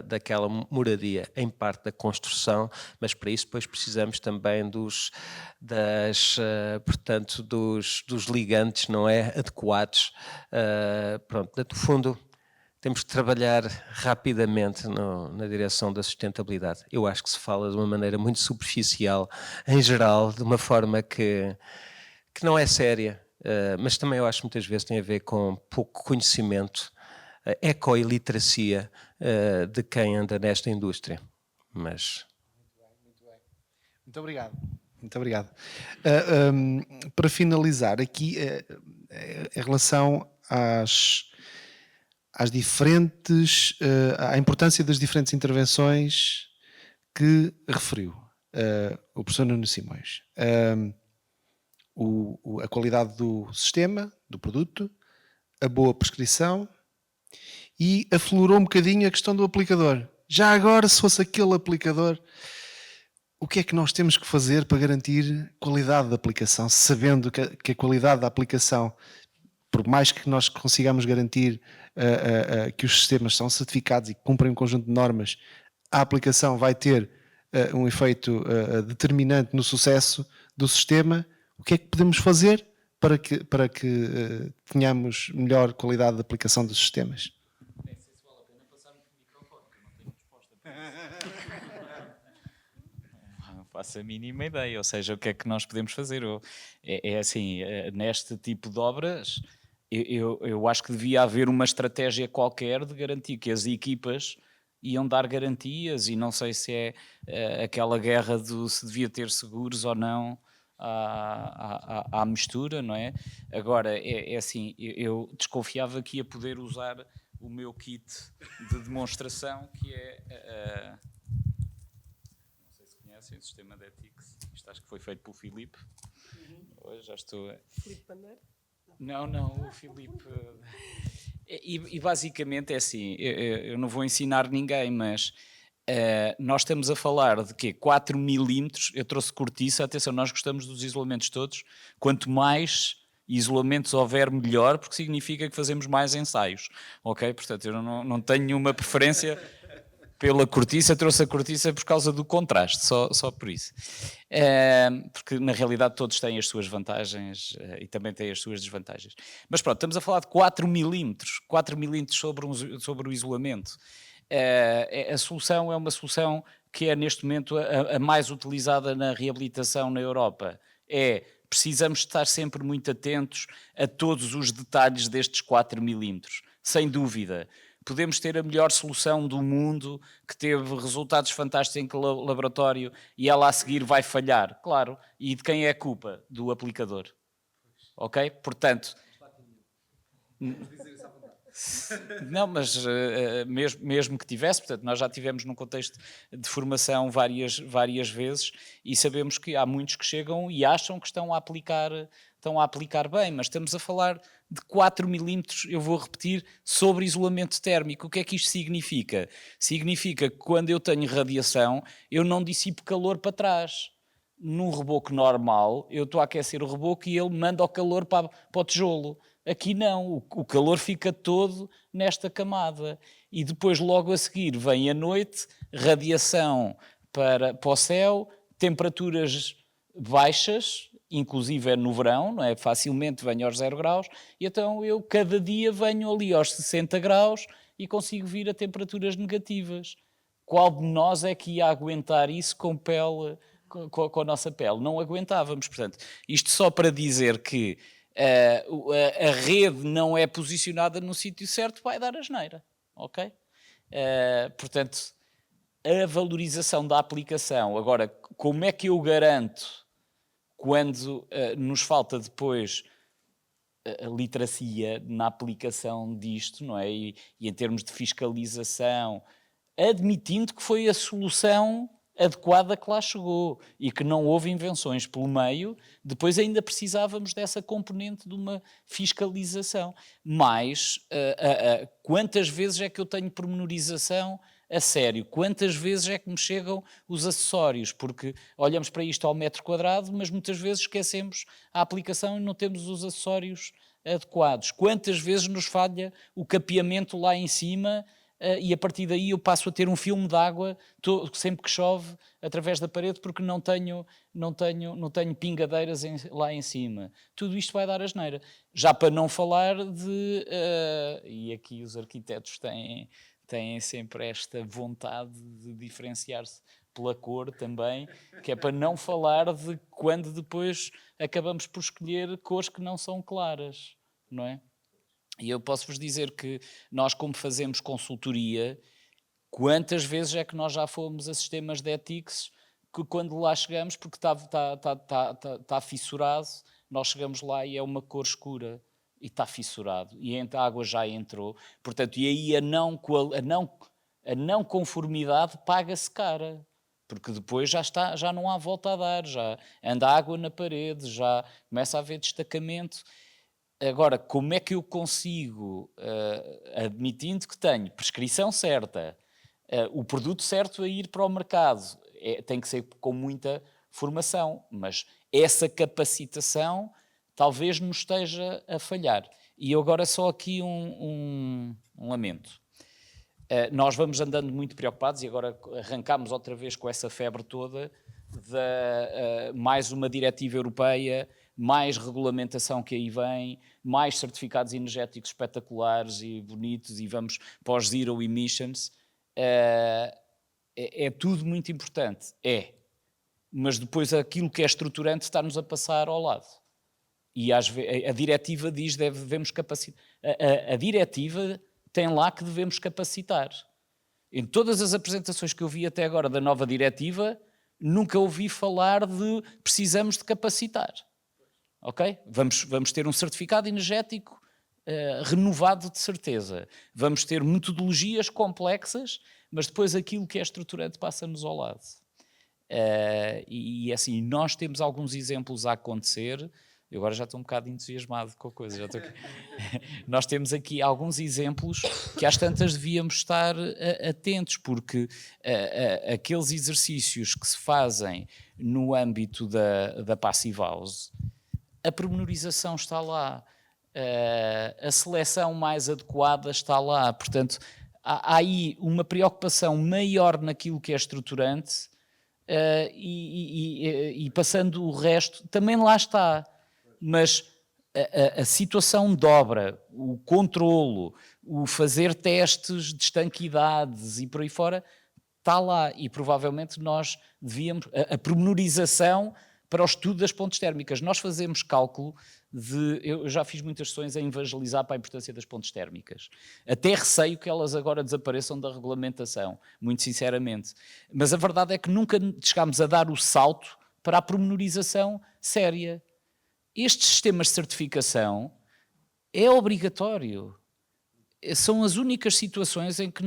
daquela moradia em parte da construção, mas para isso depois precisamos também dos ligantes, não é, adequados. Pronto, no fundo, temos que trabalhar rapidamente na direção da sustentabilidade. Eu acho que se fala de uma maneira muito superficial, em geral, de uma forma que não é séria, mas também eu acho que muitas vezes tem a ver com pouco conhecimento, eco-iliteracia de quem anda nesta indústria. Mas... Muito obrigado. Muito obrigado. Para finalizar aqui, em relação às diferentes, à importância das diferentes intervenções que referiu o professor Nuno Simões. A qualidade do sistema, do produto, a boa prescrição e aflorou um bocadinho a questão do aplicador. Já agora, se fosse aquele aplicador, o que é que nós temos que fazer para garantir qualidade da aplicação, sabendo que a qualidade da aplicação, por mais que nós consigamos garantir que os sistemas são certificados e que cumprem um conjunto de normas, a aplicação vai ter um efeito determinante no sucesso do sistema. O que é que podemos fazer para que tenhamos melhor qualidade de aplicação dos sistemas? Nem sei se vale a pena passar no microfone, porque eu não tenho resposta para isso. Não faço a mínima ideia, ou seja, o que é que nós podemos fazer? É assim, neste tipo de obras, eu acho que devia haver uma estratégia qualquer de garantir que as equipas iam dar garantias, e não sei se é aquela guerra se devia ter seguros ou não à mistura, não é? Agora, é assim, eu desconfiava que ia poder usar o meu kit de demonstração, que é, não sei se conhecem, o sistema de Ethics. Isto acho que foi feito pelo Filipe. Hoje já estou... Filipe Pandeiro? Não, o Filipe... E basicamente é assim, eu não vou ensinar ninguém, mas nós estamos a falar de quê? 4 milímetros. Eu trouxe cortiça, atenção, nós gostamos dos isolamentos todos. Quanto mais isolamentos houver, melhor, porque significa que fazemos mais ensaios, ok? Portanto, eu não tenho nenhuma preferência pela cortiça, trouxe a cortiça por causa do contraste, só por isso. Porque na realidade todos têm as suas vantagens e também têm as suas desvantagens. Mas pronto, estamos a falar de 4 milímetros sobre o isolamento. A solução é uma solução que é neste momento a mais utilizada na reabilitação na Europa. É precisamos estar sempre muito atentos a todos os detalhes destes 4 milímetros, sem dúvida. Podemos ter a melhor solução do mundo, que teve resultados fantásticos em laboratório, e ela a seguir vai falhar, claro. E de quem é a culpa? Do aplicador. Ok? Portanto... Não, mas mesmo que tivesse, portanto, nós já tivemos num contexto de formação várias vezes e sabemos que há muitos que chegam e acham que estão a aplicar bem, mas estamos a falar de 4 milímetros, eu vou repetir, sobre isolamento térmico. O que é que isto significa? Significa que quando eu tenho radiação, eu não dissipo calor para trás. Num reboco normal, eu estou a aquecer o reboco e ele manda o calor para o tijolo. Aqui não, o calor fica todo nesta camada. E depois, logo a seguir, vem a noite, radiação para o céu, temperaturas baixas, inclusive é no verão, não é? Facilmente venho aos 0 graus, e então eu cada dia venho ali aos 60 graus e consigo vir a temperaturas negativas. Qual de nós é que ia aguentar isso com pele, com a nossa pele? Não aguentávamos. Portanto, isto só para dizer que a rede não é posicionada no sítio certo, vai dar asneira, ok? Portanto, a valorização da aplicação. Agora, como é que eu garanto, quando nos falta depois a literacia na aplicação disto, não é? E em termos de fiscalização, admitindo que foi a solução adequada que lá chegou e que não houve invenções pelo meio, depois ainda precisávamos dessa componente de uma fiscalização. Mas quantas vezes é que eu tenho pormenorização a sério? Quantas vezes é que me chegam os acessórios? Porque olhamos para isto ao metro quadrado, mas muitas vezes esquecemos a aplicação e não temos os acessórios adequados. Quantas vezes nos falha o capeamento lá em cima e a partir daí eu passo a ter um filme de água sempre que chove através da parede porque não tenho pingadeiras lá em cima. Tudo isto vai dar asneira. Já para não falar de... e aqui os arquitetos têm sempre esta vontade de diferenciar-se pela cor também, que é para não falar de quando depois acabamos por escolher cores que não são claras, não é? E eu posso-vos dizer que nós, como fazemos consultoria, quantas vezes é que nós já fomos a sistemas de ETICS que quando lá chegamos, porque está fissurado, nós chegamos lá e é uma cor escura e está fissurado e a água já entrou. Portanto, e aí a não conformidade paga-se cara. Porque depois já não há volta a dar, já anda água na parede, já começa a haver destacamento. Agora, como é que eu consigo, admitindo que tenho prescrição certa, o produto certo a ir para o mercado, tem que ser com muita formação, mas essa capacitação talvez nos esteja a falhar. E agora só aqui um lamento. Nós vamos andando muito preocupados e agora arrancámos outra vez com essa febre toda de mais uma diretiva europeia, mais regulamentação que aí vem, mais certificados energéticos espetaculares e bonitos e vamos para os zero emissions. É tudo muito importante, mas depois aquilo que é estruturante está-nos a passar ao lado. E a diretiva diz que devemos capacitar. A diretiva tem lá que devemos capacitar. Em todas as apresentações que eu vi até agora da nova diretiva, nunca ouvi falar de precisamos de capacitar. Ok? Vamos ter um certificado energético renovado de certeza. Vamos ter metodologias complexas, mas depois aquilo que é estruturante passa-nos ao lado. E assim, nós temos alguns exemplos a acontecer. Eu agora já estou um bocado entusiasmado com a coisa. Já estou aqui. Nós temos aqui alguns exemplos que às tantas devíamos estar atentos, porque aqueles exercícios que se fazem no âmbito da Passive House, a pormenorização está lá, a seleção mais adequada está lá. Portanto, há aí uma preocupação maior naquilo que é estruturante e passando o resto, também lá está. Mas a situação de obra, o controlo, o fazer testes de estanquidades e por aí fora, está lá. E provavelmente nós devíamos... A pormenorização para o estudo das pontes térmicas. Nós fazemos cálculo eu já fiz muitas sessões a evangelizar para a importância das pontes térmicas. Até receio que elas agora desapareçam da regulamentação, muito sinceramente. Mas a verdade é que nunca chegámos a dar o salto para a pormenorização séria. Estes sistemas de certificação é obrigatório. São as únicas situações em que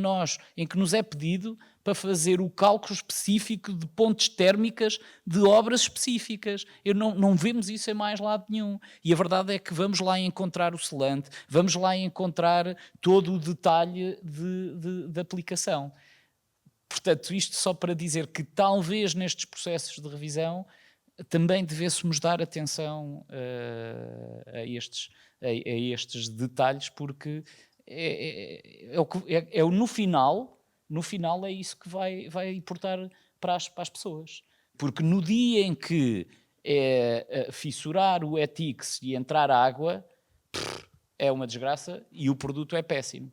nos é pedido para fazer o cálculo específico de pontes térmicas de obras específicas. Não vemos isso em mais lado nenhum. E a verdade é que vamos lá encontrar o selante, vamos lá encontrar todo o detalhe de aplicação. Portanto, isto só para dizer que talvez nestes processos de revisão também devêssemos dar atenção a estes detalhes, porque no final é isso que vai importar para as pessoas. Porque no dia em que fissurar o ETICS e entrar água, é uma desgraça e o produto é péssimo.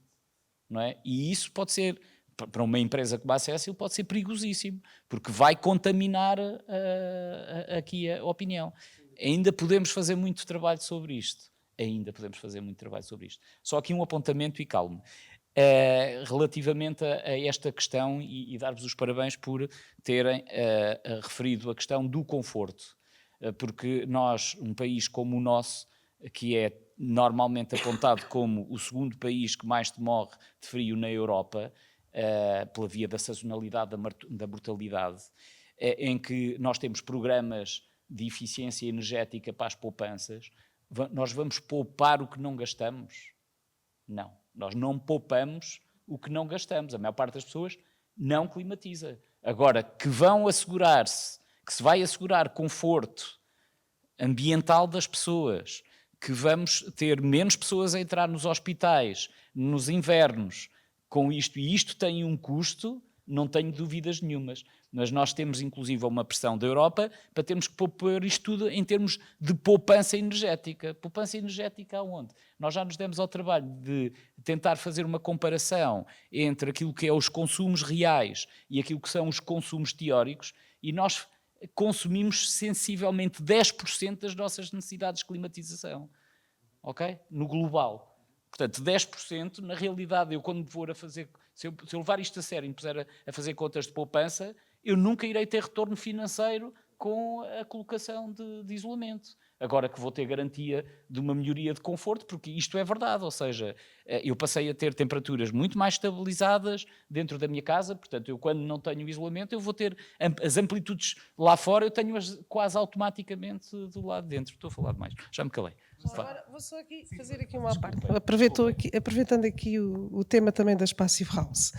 Não é? E isso pode ser, para uma empresa como a Cécil, pode ser perigosíssimo, porque vai contaminar aqui a opinião. Ainda podemos fazer muito trabalho sobre isto. Só aqui um apontamento e calmo. Relativamente a esta questão, e dar-vos os parabéns por terem referido a questão do conforto, porque nós, um país como o nosso, que é normalmente apontado como o segundo país que mais morre de frio na Europa, pela via da sazonalidade, da mortalidade, em que nós temos programas de eficiência energética para as poupanças, nós vamos poupar o que não gastamos? Não, nós não poupamos o que não gastamos. A maior parte das pessoas não climatiza. Agora, que vão assegurar-se, que se vai assegurar conforto ambiental das pessoas, que vamos ter menos pessoas a entrar nos hospitais nos invernos com isto, e isto tem um custo, não tenho dúvidas nenhumas. Mas nós temos, inclusive, uma pressão da Europa para termos que pôr isto tudo em termos de poupança energética. Poupança energética aonde? Nós já nos demos ao trabalho de tentar fazer uma comparação entre aquilo que é os consumos reais e aquilo que são os consumos teóricos, e nós consumimos sensivelmente 10% das nossas necessidades de climatização. Ok? No global. Portanto, 10%, na realidade, eu quando for a fazer... Se eu levar isto a sério e me puser a fazer contas de poupança, eu nunca irei ter retorno financeiro com a colocação de isolamento. Agora que vou ter garantia de uma melhoria de conforto, porque isto é verdade, ou seja, eu passei a ter temperaturas muito mais estabilizadas dentro da minha casa, portanto, eu quando não tenho isolamento, eu vou ter as amplitudes lá fora, eu tenho-as quase automaticamente do lado de dentro. Estou a falar demais, já me calei. Agora vou só fazer aqui uma parte. Aproveitando aqui o tema também das Passive House.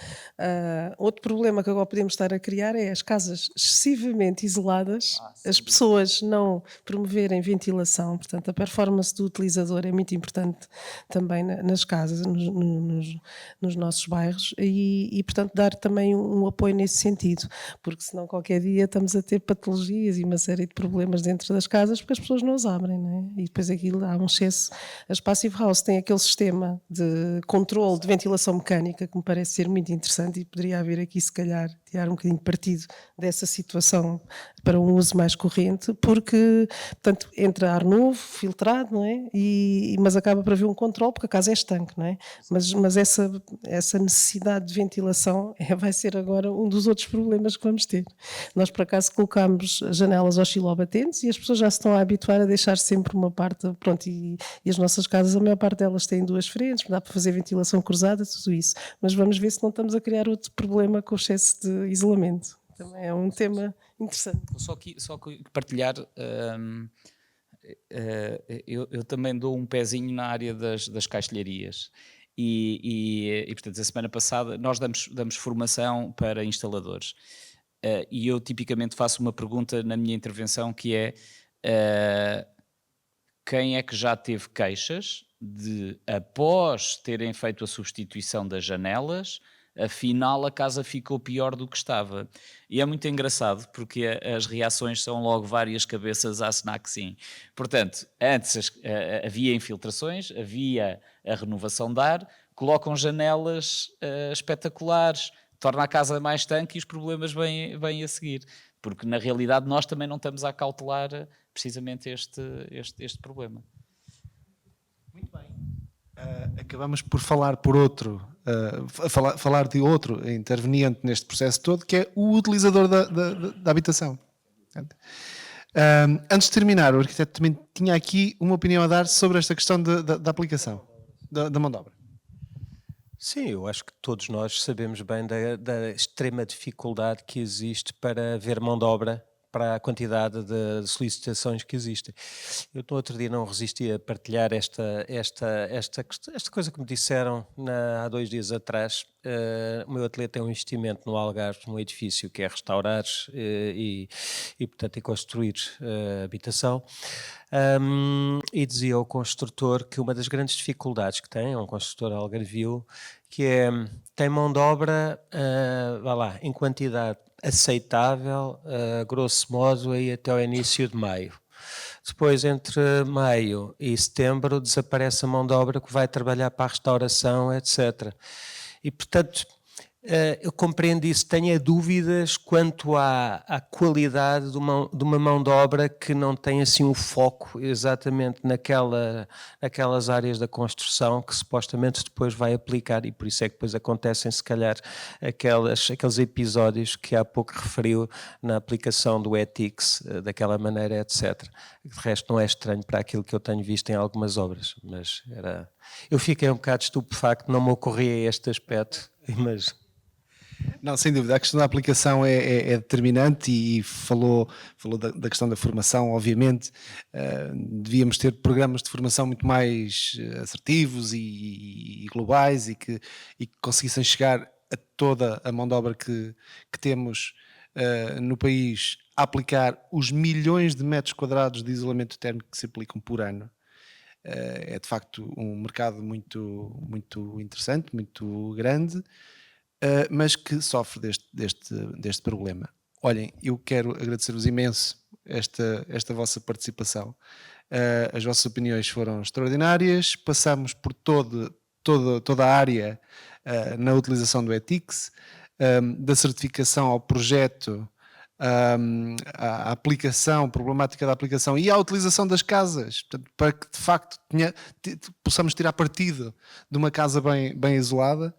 Outro problema que agora podemos estar a criar é as casas excessivamente isoladas, as pessoas não promoverem ventilação, portanto a performance do utilizador é muito importante também nas casas, nos nossos bairros, e portanto dar também um apoio nesse sentido, porque senão qualquer dia estamos a ter patologias e uma série de problemas dentro das casas porque as pessoas não as abrem, não é? E depois aquilo há um excesso. As Passive House têm aquele sistema de controle de ventilação mecânica que me parece ser muito interessante, e poderia haver aqui, se calhar, tirar um bocadinho de partido dessa situação para um uso mais corrente, porque, portanto, entra ar novo, filtrado, não é? Mas acaba por haver um controle, porque a casa é estanque, não é? Mas essa necessidade de ventilação vai ser agora um dos outros problemas que vamos ter. Nós, por acaso, colocámos janelas oscilobatentes e as pessoas já se estão a habituar a deixar sempre uma parte, pronto, e as nossas casas, a maior parte delas têm duas frentes, dá para fazer ventilação cruzada, tudo isso. Mas vamos ver se não estamos a criar outro problema com o excesso de isolamento. Também é um tema interessante. Só que partilhar, eu também dou um pezinho na área das caixilharias. E portanto, a semana passada nós damos formação para instaladores. E eu tipicamente faço uma pergunta na minha intervenção, que é quem é que já teve queixas de, após terem feito a substituição das janelas, afinal a casa ficou pior do que estava? E é muito engraçado porque as reações são logo várias cabeças a assinar que sim. Portanto, antes havia infiltrações, havia a renovação de ar, colocam janelas espetaculares, torna a casa mais tanque e os problemas vêm a seguir. porque na realidade nós também não estamos a cautelar precisamente este problema. Muito bem. Acabamos por falar por outro, falar de outro interveniente neste processo todo, que é o utilizador da habitação. Antes de terminar, o arquiteto também tinha aqui uma opinião a dar sobre esta questão da aplicação, da mão de obra. Sim, eu acho que todos nós sabemos bem da extrema dificuldade que existe para haver mão de obra para a quantidade de solicitações que existem. Eu no outro dia não resisti a partilhar esta coisa que me disseram há 2 dias atrás. O meu ateliê tem um investimento no Algarve, num edifício que é restaurar e portanto, e construir habitação. E dizia o construtor que uma das grandes dificuldades que tem, é um construtor algarvio, que tem mão de obra, vá lá, em quantidade aceitável, grosso modo, aí até ao início de maio. Depois, entre maio e setembro, desaparece a mão de obra que vai trabalhar para a restauração, etc. E, portanto, eu compreendo isso, tenho dúvidas quanto à qualidade de uma mão de obra que não tem assim um foco exatamente naquelas áreas da construção que supostamente depois vai aplicar, e por isso é que depois acontecem se calhar aqueles episódios que há pouco referiu na aplicação do Ethics, daquela maneira, etc. De resto não é estranho para aquilo que eu tenho visto em algumas obras, mas eu fiquei um bocado estupefacto, não me ocorria este aspecto, mas... Não, sem dúvida, a questão da aplicação é determinante e falou da questão da formação, obviamente. Devíamos ter programas de formação muito mais assertivos e globais e que conseguissem chegar a toda a mão de obra que temos no país, a aplicar os milhões de metros quadrados de isolamento térmico que se aplicam por ano. É de facto um mercado muito, muito interessante, muito grande, mas que sofre deste problema. Olhem, eu quero agradecer-vos imenso esta vossa participação. As vossas opiniões foram extraordinárias. Passamos por toda a área na utilização do Ethics, da certificação ao projeto, à aplicação, problemática da aplicação e à utilização das casas, portanto, para que de facto possamos tirar partido de uma casa bem isolada.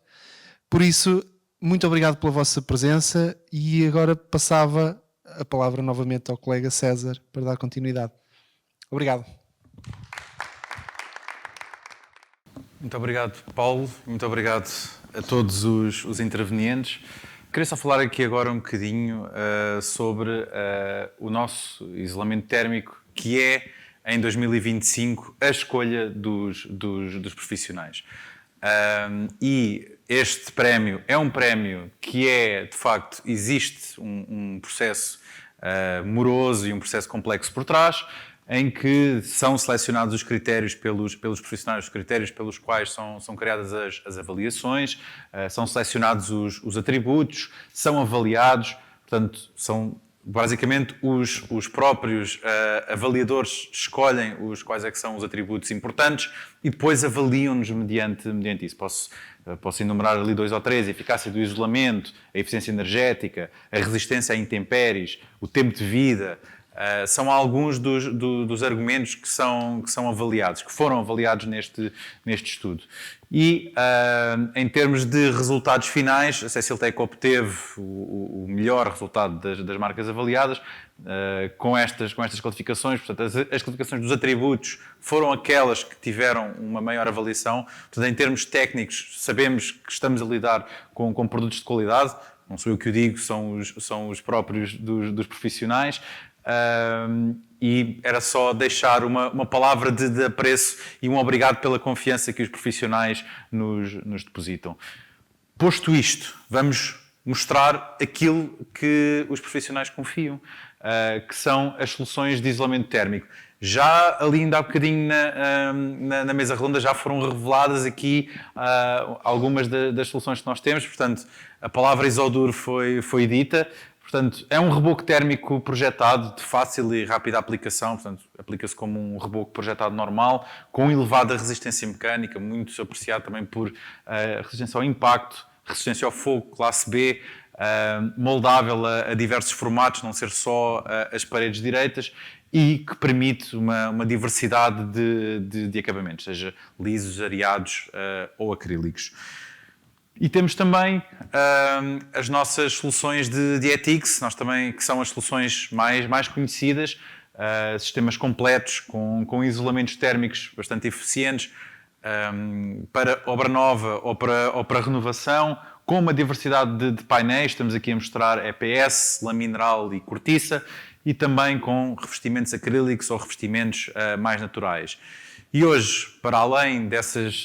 Por isso, muito obrigado pela vossa presença e agora passava a palavra novamente ao colega César para dar continuidade. Obrigado. Muito obrigado, Paulo. Muito obrigado a todos os intervenientes. Queria só falar aqui agora um bocadinho sobre o nosso isolamento térmico, que é, em 2025, a escolha dos profissionais. E este prémio é um prémio que de facto, existe um processo moroso e um processo complexo por trás, em que são selecionados os critérios pelos profissionais, os critérios pelos quais são criadas as avaliações, são selecionados os atributos, são avaliados, portanto, são basicamente os próprios avaliadores escolhem quais é que são os atributos importantes e depois avaliam-nos mediante isso. Posso enumerar ali 2 ou 3, a eficácia do isolamento, a eficiência energética, a resistência a intempéries, o tempo de vida. São alguns dos argumentos que são avaliados, que foram avaliados neste estudo. E, em termos de resultados finais, a Ceciltec obteve o melhor resultado das marcas avaliadas com estas classificações. Portanto, as classificações dos atributos foram aquelas que tiveram uma maior avaliação. Portanto, em termos técnicos, sabemos que estamos a lidar com produtos de qualidade. Não sou eu que o digo, são os próprios dos profissionais. E era só deixar uma palavra de apreço e um obrigado pela confiança que os profissionais nos depositam. Posto isto, vamos mostrar aquilo que os profissionais confiam, que são as soluções de isolamento térmico. Já ali ainda há bocadinho na mesa redonda já foram reveladas aqui algumas das soluções que nós temos, portanto a palavra Isodur foi dita. Portanto, é um reboco térmico projetado de fácil e rápida aplicação, portanto, aplica-se como um reboco projetado normal, com elevada resistência mecânica, muito apreciado também por resistência ao impacto, resistência ao fogo, classe B, moldável a diversos formatos, não ser só as paredes direitas, e que permite uma diversidade de acabamentos, seja lisos, areados ou acrílicos. E temos também as nossas soluções de ETICS, nós também, que são as soluções mais conhecidas, sistemas completos com isolamentos térmicos bastante eficientes para obra nova ou para renovação, com uma diversidade de painéis. Estamos aqui a mostrar EPS, lã mineral e cortiça, e também com revestimentos acrílicos ou revestimentos mais naturais. E hoje, para além dessas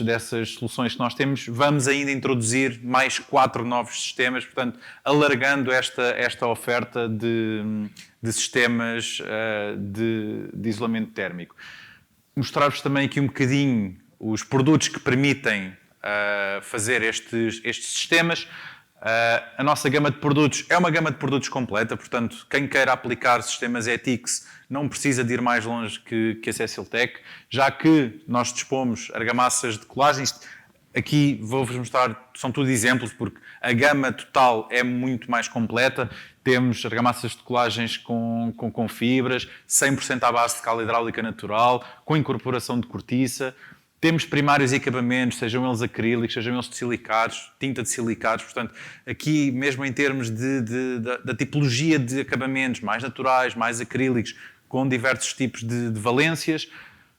soluções que nós temos, vamos ainda introduzir mais 4 novos sistemas, portanto, alargando esta oferta de sistemas de isolamento térmico. Mostrar-vos também aqui um bocadinho os produtos que permitem fazer estes sistemas. A nossa gama de produtos é uma gama de produtos completa, portanto, quem queira aplicar sistemas ETICS não precisa de ir mais longe que a CECILTEC, já que nós dispomos argamassas de colagens. Aqui vou-vos mostrar, são tudo exemplos, porque a gama total é muito mais completa. Temos argamassas de colagens com fibras, 100% à base de cal hidráulica natural, com incorporação de cortiça. Temos primários e acabamentos, sejam eles acrílicos, sejam eles de silicados, tinta de silicados. Portanto, aqui mesmo em termos da tipologia de acabamentos mais naturais, mais acrílicos, com diversos tipos de valências.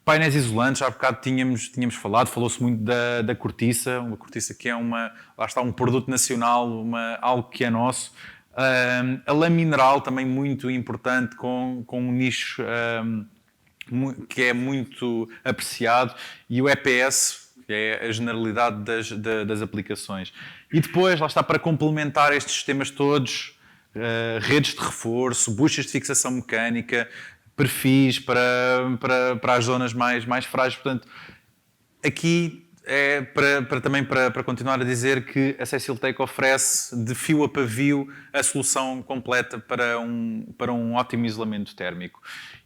Painéis isolantes, há bocado tínhamos falado, falou-se muito da cortiça, uma cortiça que é lá está, um produto nacional, algo que é nosso. A lã mineral também muito importante, com um nicho que é muito apreciado, e o EPS, que é a generalidade das aplicações. E depois, lá está, para complementar estes sistemas todos, redes de reforço, buchas de fixação mecânica, perfis para as zonas mais frágeis. Portanto, aqui é para continuar a dizer que a CECILTEC oferece de fio a pavio a solução completa para um ótimo isolamento térmico.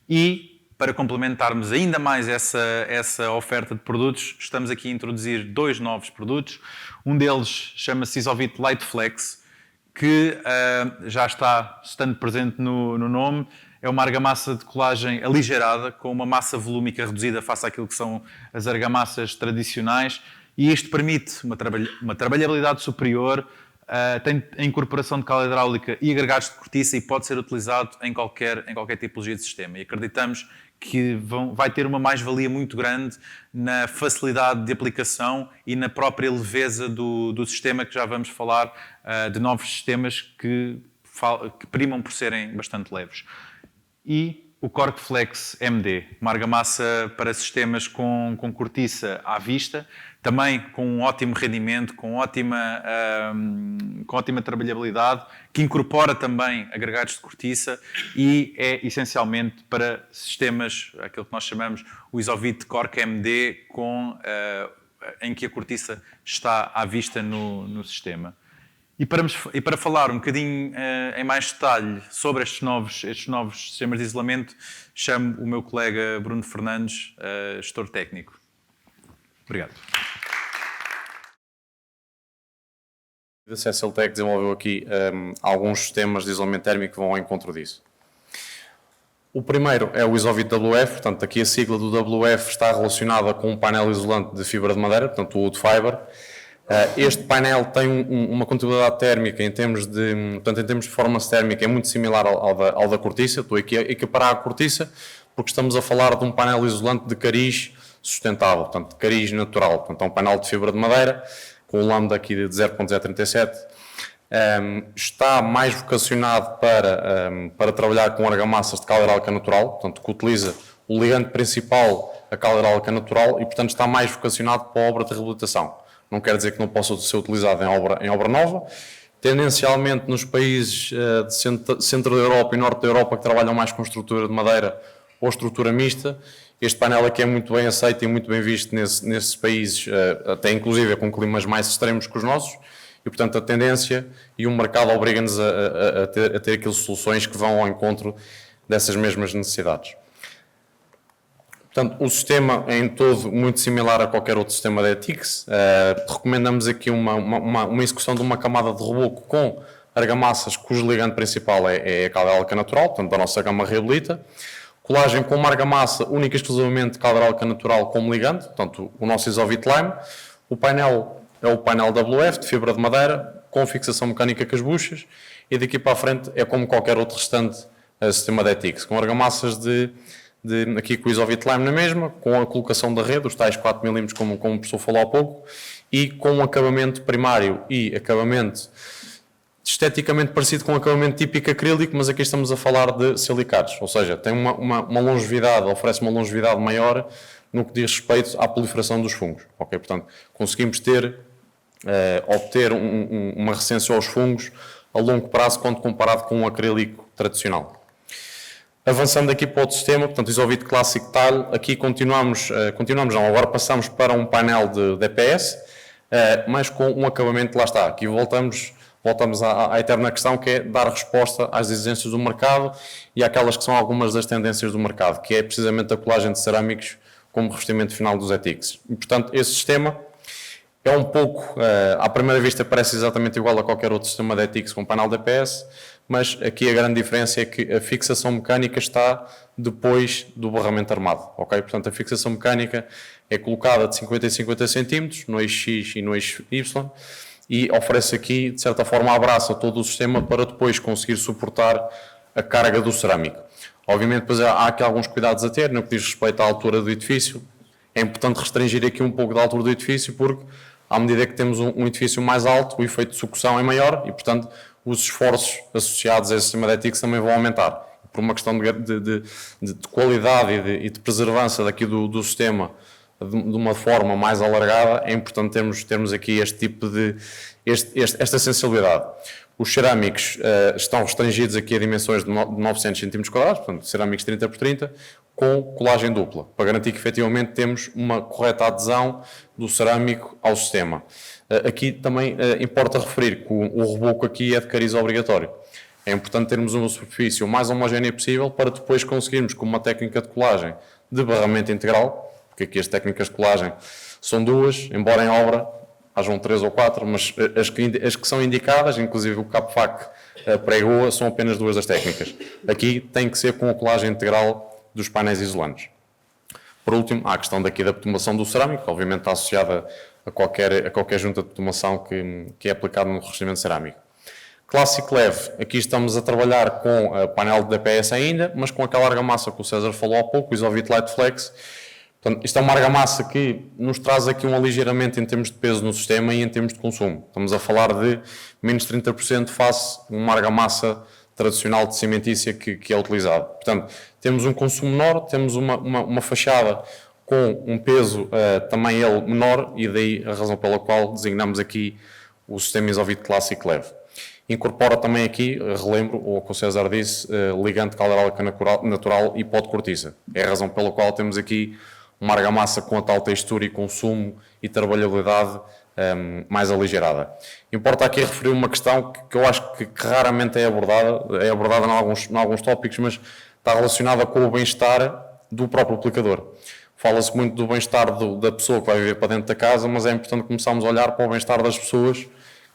E para complementarmos ainda mais essa oferta de produtos, estamos aqui a introduzir 2 novos produtos. Um deles chama-se Isovit Lightflex, que já está estando presente no nome. É uma argamassa de colagem aligerada, com uma massa volúmica reduzida face àquilo que são as argamassas tradicionais, e isto permite uma trabalhabilidade superior, tem a incorporação de cal hidráulica e agregados de cortiça, e pode ser utilizado em qualquer tipologia de sistema. E acreditamos que vai ter uma mais-valia muito grande na facilidade de aplicação e na própria leveza do sistema, que já vamos falar de novos sistemas que primam por serem bastante leves. E o Corkflex MD, uma argamassa para sistemas com cortiça à vista, também com um ótimo rendimento, com ótima trabalhabilidade, que incorpora também agregados de cortiça, e é essencialmente para sistemas, aquilo que nós chamamos o Isovit Cork MD, em que a cortiça está à vista no sistema. E para falar um bocadinho em mais detalhe sobre estes novos sistemas de isolamento, chamo o meu colega Bruno Fernandes, gestor técnico. Obrigado. A CECILTEC desenvolveu aqui alguns sistemas de isolamento térmico que vão ao encontro disso. O primeiro é o Isovit WF, portanto aqui a sigla do WF está relacionada com um painel isolante de fibra de madeira, portanto o Wood Fiber. Este painel tem uma contabilidade térmica em termos de performance térmica, é muito similar ao da cortiça. Estou aqui a equiparar a cortiça porque estamos a falar de um painel isolante de cariz sustentável, portanto de cariz natural. Portanto é um painel de fibra de madeira com um lambda aqui de 0.037. Está mais vocacionado para trabalhar com argamassas de cal hidráulica natural, portanto que utiliza o ligante principal, a cal hidráulica natural, e portanto está mais vocacionado para a obra de reabilitação. Não quer dizer que não possa ser utilizado em obra nova. Tendencialmente nos países de centro da Europa e norte da Europa, que trabalham mais com estrutura de madeira ou estrutura mista, este painel aqui é muito bem aceito e muito bem visto nesses países, até inclusive com climas mais extremos que os nossos, e portanto a tendência e o mercado obriga-nos a ter aquelas soluções que vão ao encontro dessas mesmas necessidades. Portanto, o sistema é em todo muito similar a qualquer outro sistema de ETICS. Recomendamos aqui uma execução de uma camada de reboco com argamassas cujo ligante principal é a calderálica natural, portanto da nossa gama Reabilita. Colagem com uma argamassa única e exclusivamente calderálica natural como ligante, portanto o nosso Isovit Lime. O painel é o painel WF de fibra de madeira, com fixação mecânica com as buchas, e daqui para a frente é como qualquer outro restante sistema de ETICS, com argamassas aqui com o Isovit Lime na mesma, com a colocação da rede, os tais 4 mm como o professor falou há pouco, e com um acabamento primário e acabamento esteticamente parecido com um acabamento típico acrílico, mas aqui estamos a falar de silicatos, ou seja, tem uma longevidade, oferece uma longevidade maior no que diz respeito à proliferação dos fungos. Okay? Portanto, conseguimos obter uma resistência aos fungos a longo prazo quando comparado com um acrílico tradicional. Avançando aqui para outro sistema, portanto, Isovit Classic Tile, aqui agora passamos para um painel de DPS, mas com um acabamento, lá está, aqui voltamos à eterna questão, que é dar resposta às exigências do mercado e àquelas que são algumas das tendências do mercado, que é precisamente a colagem de cerâmicos como revestimento final dos ETICS. E, portanto, esse sistema é um pouco, à primeira vista parece exatamente igual a qualquer outro sistema de ETICS com painel DPS, mas aqui a grande diferença é que a fixação mecânica está depois do barramento armado, ok? Portanto, a fixação mecânica é colocada de 50 em 50 cm no eixo X e no eixo Y e oferece aqui, de certa forma, abraça todo o sistema para depois conseguir suportar a carga do cerâmico. Obviamente, depois há aqui alguns cuidados a ter no que diz respeito à altura do edifício. É importante restringir aqui um pouco da altura do edifício porque, à medida que temos um edifício mais alto, o efeito de sucção é maior e, portanto, os esforços associados a esse sistema de ETICS também vão aumentar. Por uma questão de qualidade e de preservância daqui do sistema de uma forma mais alargada, é importante termos aqui este tipo esta sensibilidade. Os cerâmicos estão restringidos aqui a dimensões de 900 cm², portanto, cerâmicos 30 por 30, com colagem dupla, para garantir que efetivamente temos uma correta adesão do cerâmico ao sistema. Aqui também importa referir que o reboco aqui é de cariz obrigatório. É importante termos uma superfície o mais homogénea possível para depois conseguirmos, com uma técnica de colagem de barramento integral, porque aqui as técnicas de colagem são duas, embora em obra hajam 3 ou 4, mas as que são indicadas, inclusive o CAPFAC pregou, são apenas 2 das técnicas. Aqui tem que ser com a colagem integral dos painéis isolantes. Por último, há a questão daqui da betomação do cerâmico, que obviamente está associada a qualquer junta de betomação que é aplicada no revestimento cerâmico. Classic Leve, aqui estamos a trabalhar com a painel de DPS ainda, mas com aquela argamassa que o César falou há pouco, o Isovit Light Flex. Portanto, isto é uma argamassa que nos traz aqui um aligeiramento em termos de peso no sistema e em termos de consumo. Estamos a falar de menos 30% face a uma argamassa tradicional de cimentícia que é utilizada. Portanto, temos um consumo menor, temos uma fachada com um peso também ele menor e daí a razão pela qual designamos aqui o sistema Isovit Classic Leve. Incorpora também aqui, relembro, o que o César disse, ligante calderálica natural e pó de cortiça. É a razão pela qual temos aqui uma argamassa com a tal textura e consumo e trabalhabilidade mais aligerada. Importa aqui referir uma questão que eu acho que raramente é abordada em alguns tópicos, mas está relacionada com o bem-estar do próprio aplicador. Fala-se muito do bem-estar da pessoa que vai viver para dentro da casa, mas é importante começarmos a olhar para o bem-estar das pessoas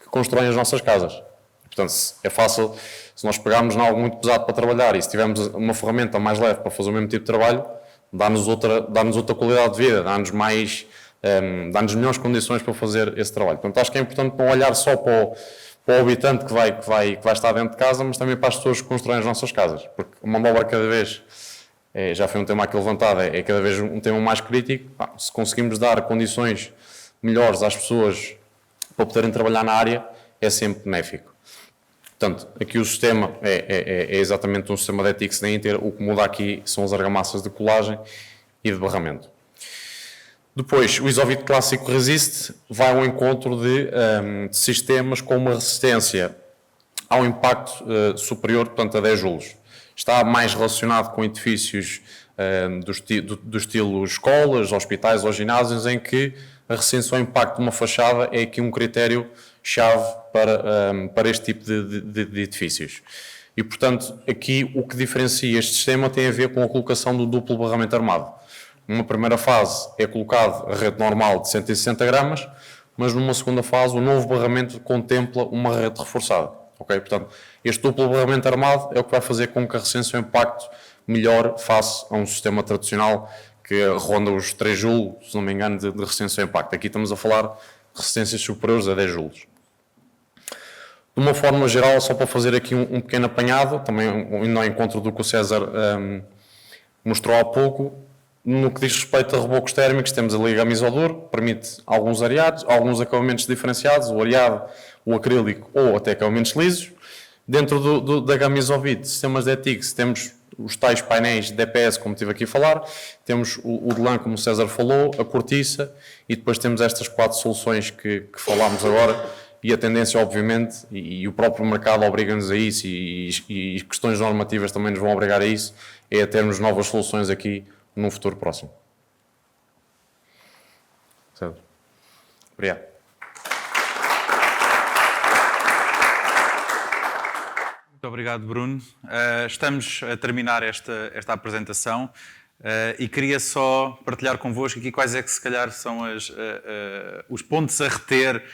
que constroem as nossas casas. Portanto, é fácil, se nós pegarmos em algo muito pesado para trabalhar e se tivermos uma ferramenta mais leve para fazer o mesmo tipo de trabalho, dá-nos outra qualidade de vida, dá-nos melhores condições para fazer esse trabalho. Portanto, acho que é importante não olhar só para o habitante que vai estar dentro de casa, mas também para as pessoas que constroem as nossas casas. Porque uma obra cada vez, já foi um tema aqui levantado, é cada vez um tema mais crítico. Se conseguimos dar condições melhores às pessoas para poderem trabalhar na área, é sempre benéfico. Portanto, aqui o sistema é exatamente um sistema de ETICS da Inter. O que muda aqui são as argamassas de colagem e de barramento. Depois, o Isovit Clássico Resist vai ao encontro de sistemas com uma resistência ao impacto superior, portanto, a 10 joules. Está mais relacionado com edifícios do estilo escolas, hospitais ou ginásios, em que a resistência ao impacto de uma fachada é aqui um critério-chave para este tipo de edifícios. E, portanto, aqui o que diferencia este sistema tem a ver com a colocação do duplo barramento armado. Numa primeira fase é colocado a rede normal de 160 gramas, mas numa segunda fase o novo barramento contempla uma rede reforçada. ok? Portanto, este duplo barramento armado é o que vai fazer com que a resistência ao impacto melhore face a um sistema tradicional que ronda os 3 joules, se não me engano, de resistência ao impacto. Aqui estamos a falar de resistências superiores a 10 joules. De uma forma geral, só para fazer aqui um pequeno apanhado, também indo ao encontro do que o César mostrou há pouco, no que diz respeito a rebocos térmicos, temos a liga Amisodur, que permite alguns areados, alguns acabamentos diferenciados, o areado, o acrílico ou até acabamentos lisos. Dentro da gama Isovit, sistemas de ETICS, temos os tais painéis de DPS, como estive aqui a falar, temos o de lã, como o César falou, a cortiça, e depois temos estas 4 soluções que falámos agora, e a tendência, obviamente, e o próprio mercado obriga-nos a isso, e questões normativas também nos vão obrigar a isso, é a termos novas soluções aqui num futuro próximo. César. Obrigado. Muito obrigado, Bruno. Estamos a terminar esta apresentação e queria só partilhar convosco aqui quais é que se calhar são os pontos a reter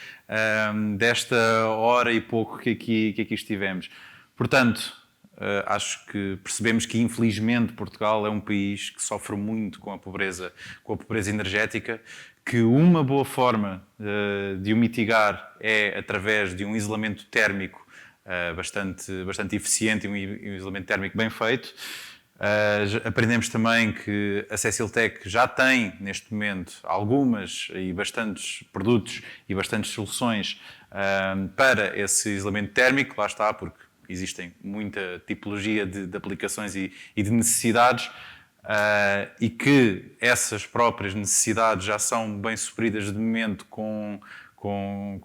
desta hora e pouco que aqui estivemos. Portanto, acho que percebemos que infelizmente Portugal é um país que sofre muito com a pobreza energética, que uma boa forma de o mitigar é através de um isolamento térmico bastante eficiente e um isolamento térmico bem feito. Aprendemos também que a CecilTech já tem, neste momento, algumas e bastantes produtos e bastantes soluções para esse isolamento térmico. Lá está, porque existem muita tipologia de aplicações e de necessidades e que essas próprias necessidades já são bem supridas de momento com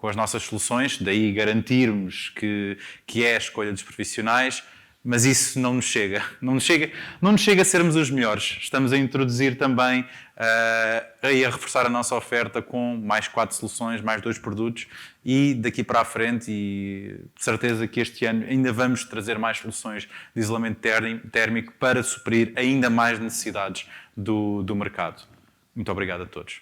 as nossas soluções, daí garantirmos que é a escolha dos profissionais, mas isso não nos chega. Não nos chega a sermos os melhores. Estamos a introduzir também e a reforçar a nossa oferta com mais 4 soluções, mais 2 produtos e daqui para a frente, e de certeza que este ano ainda vamos trazer mais soluções de isolamento térmico para suprir ainda mais necessidades do mercado. Muito obrigado a todos.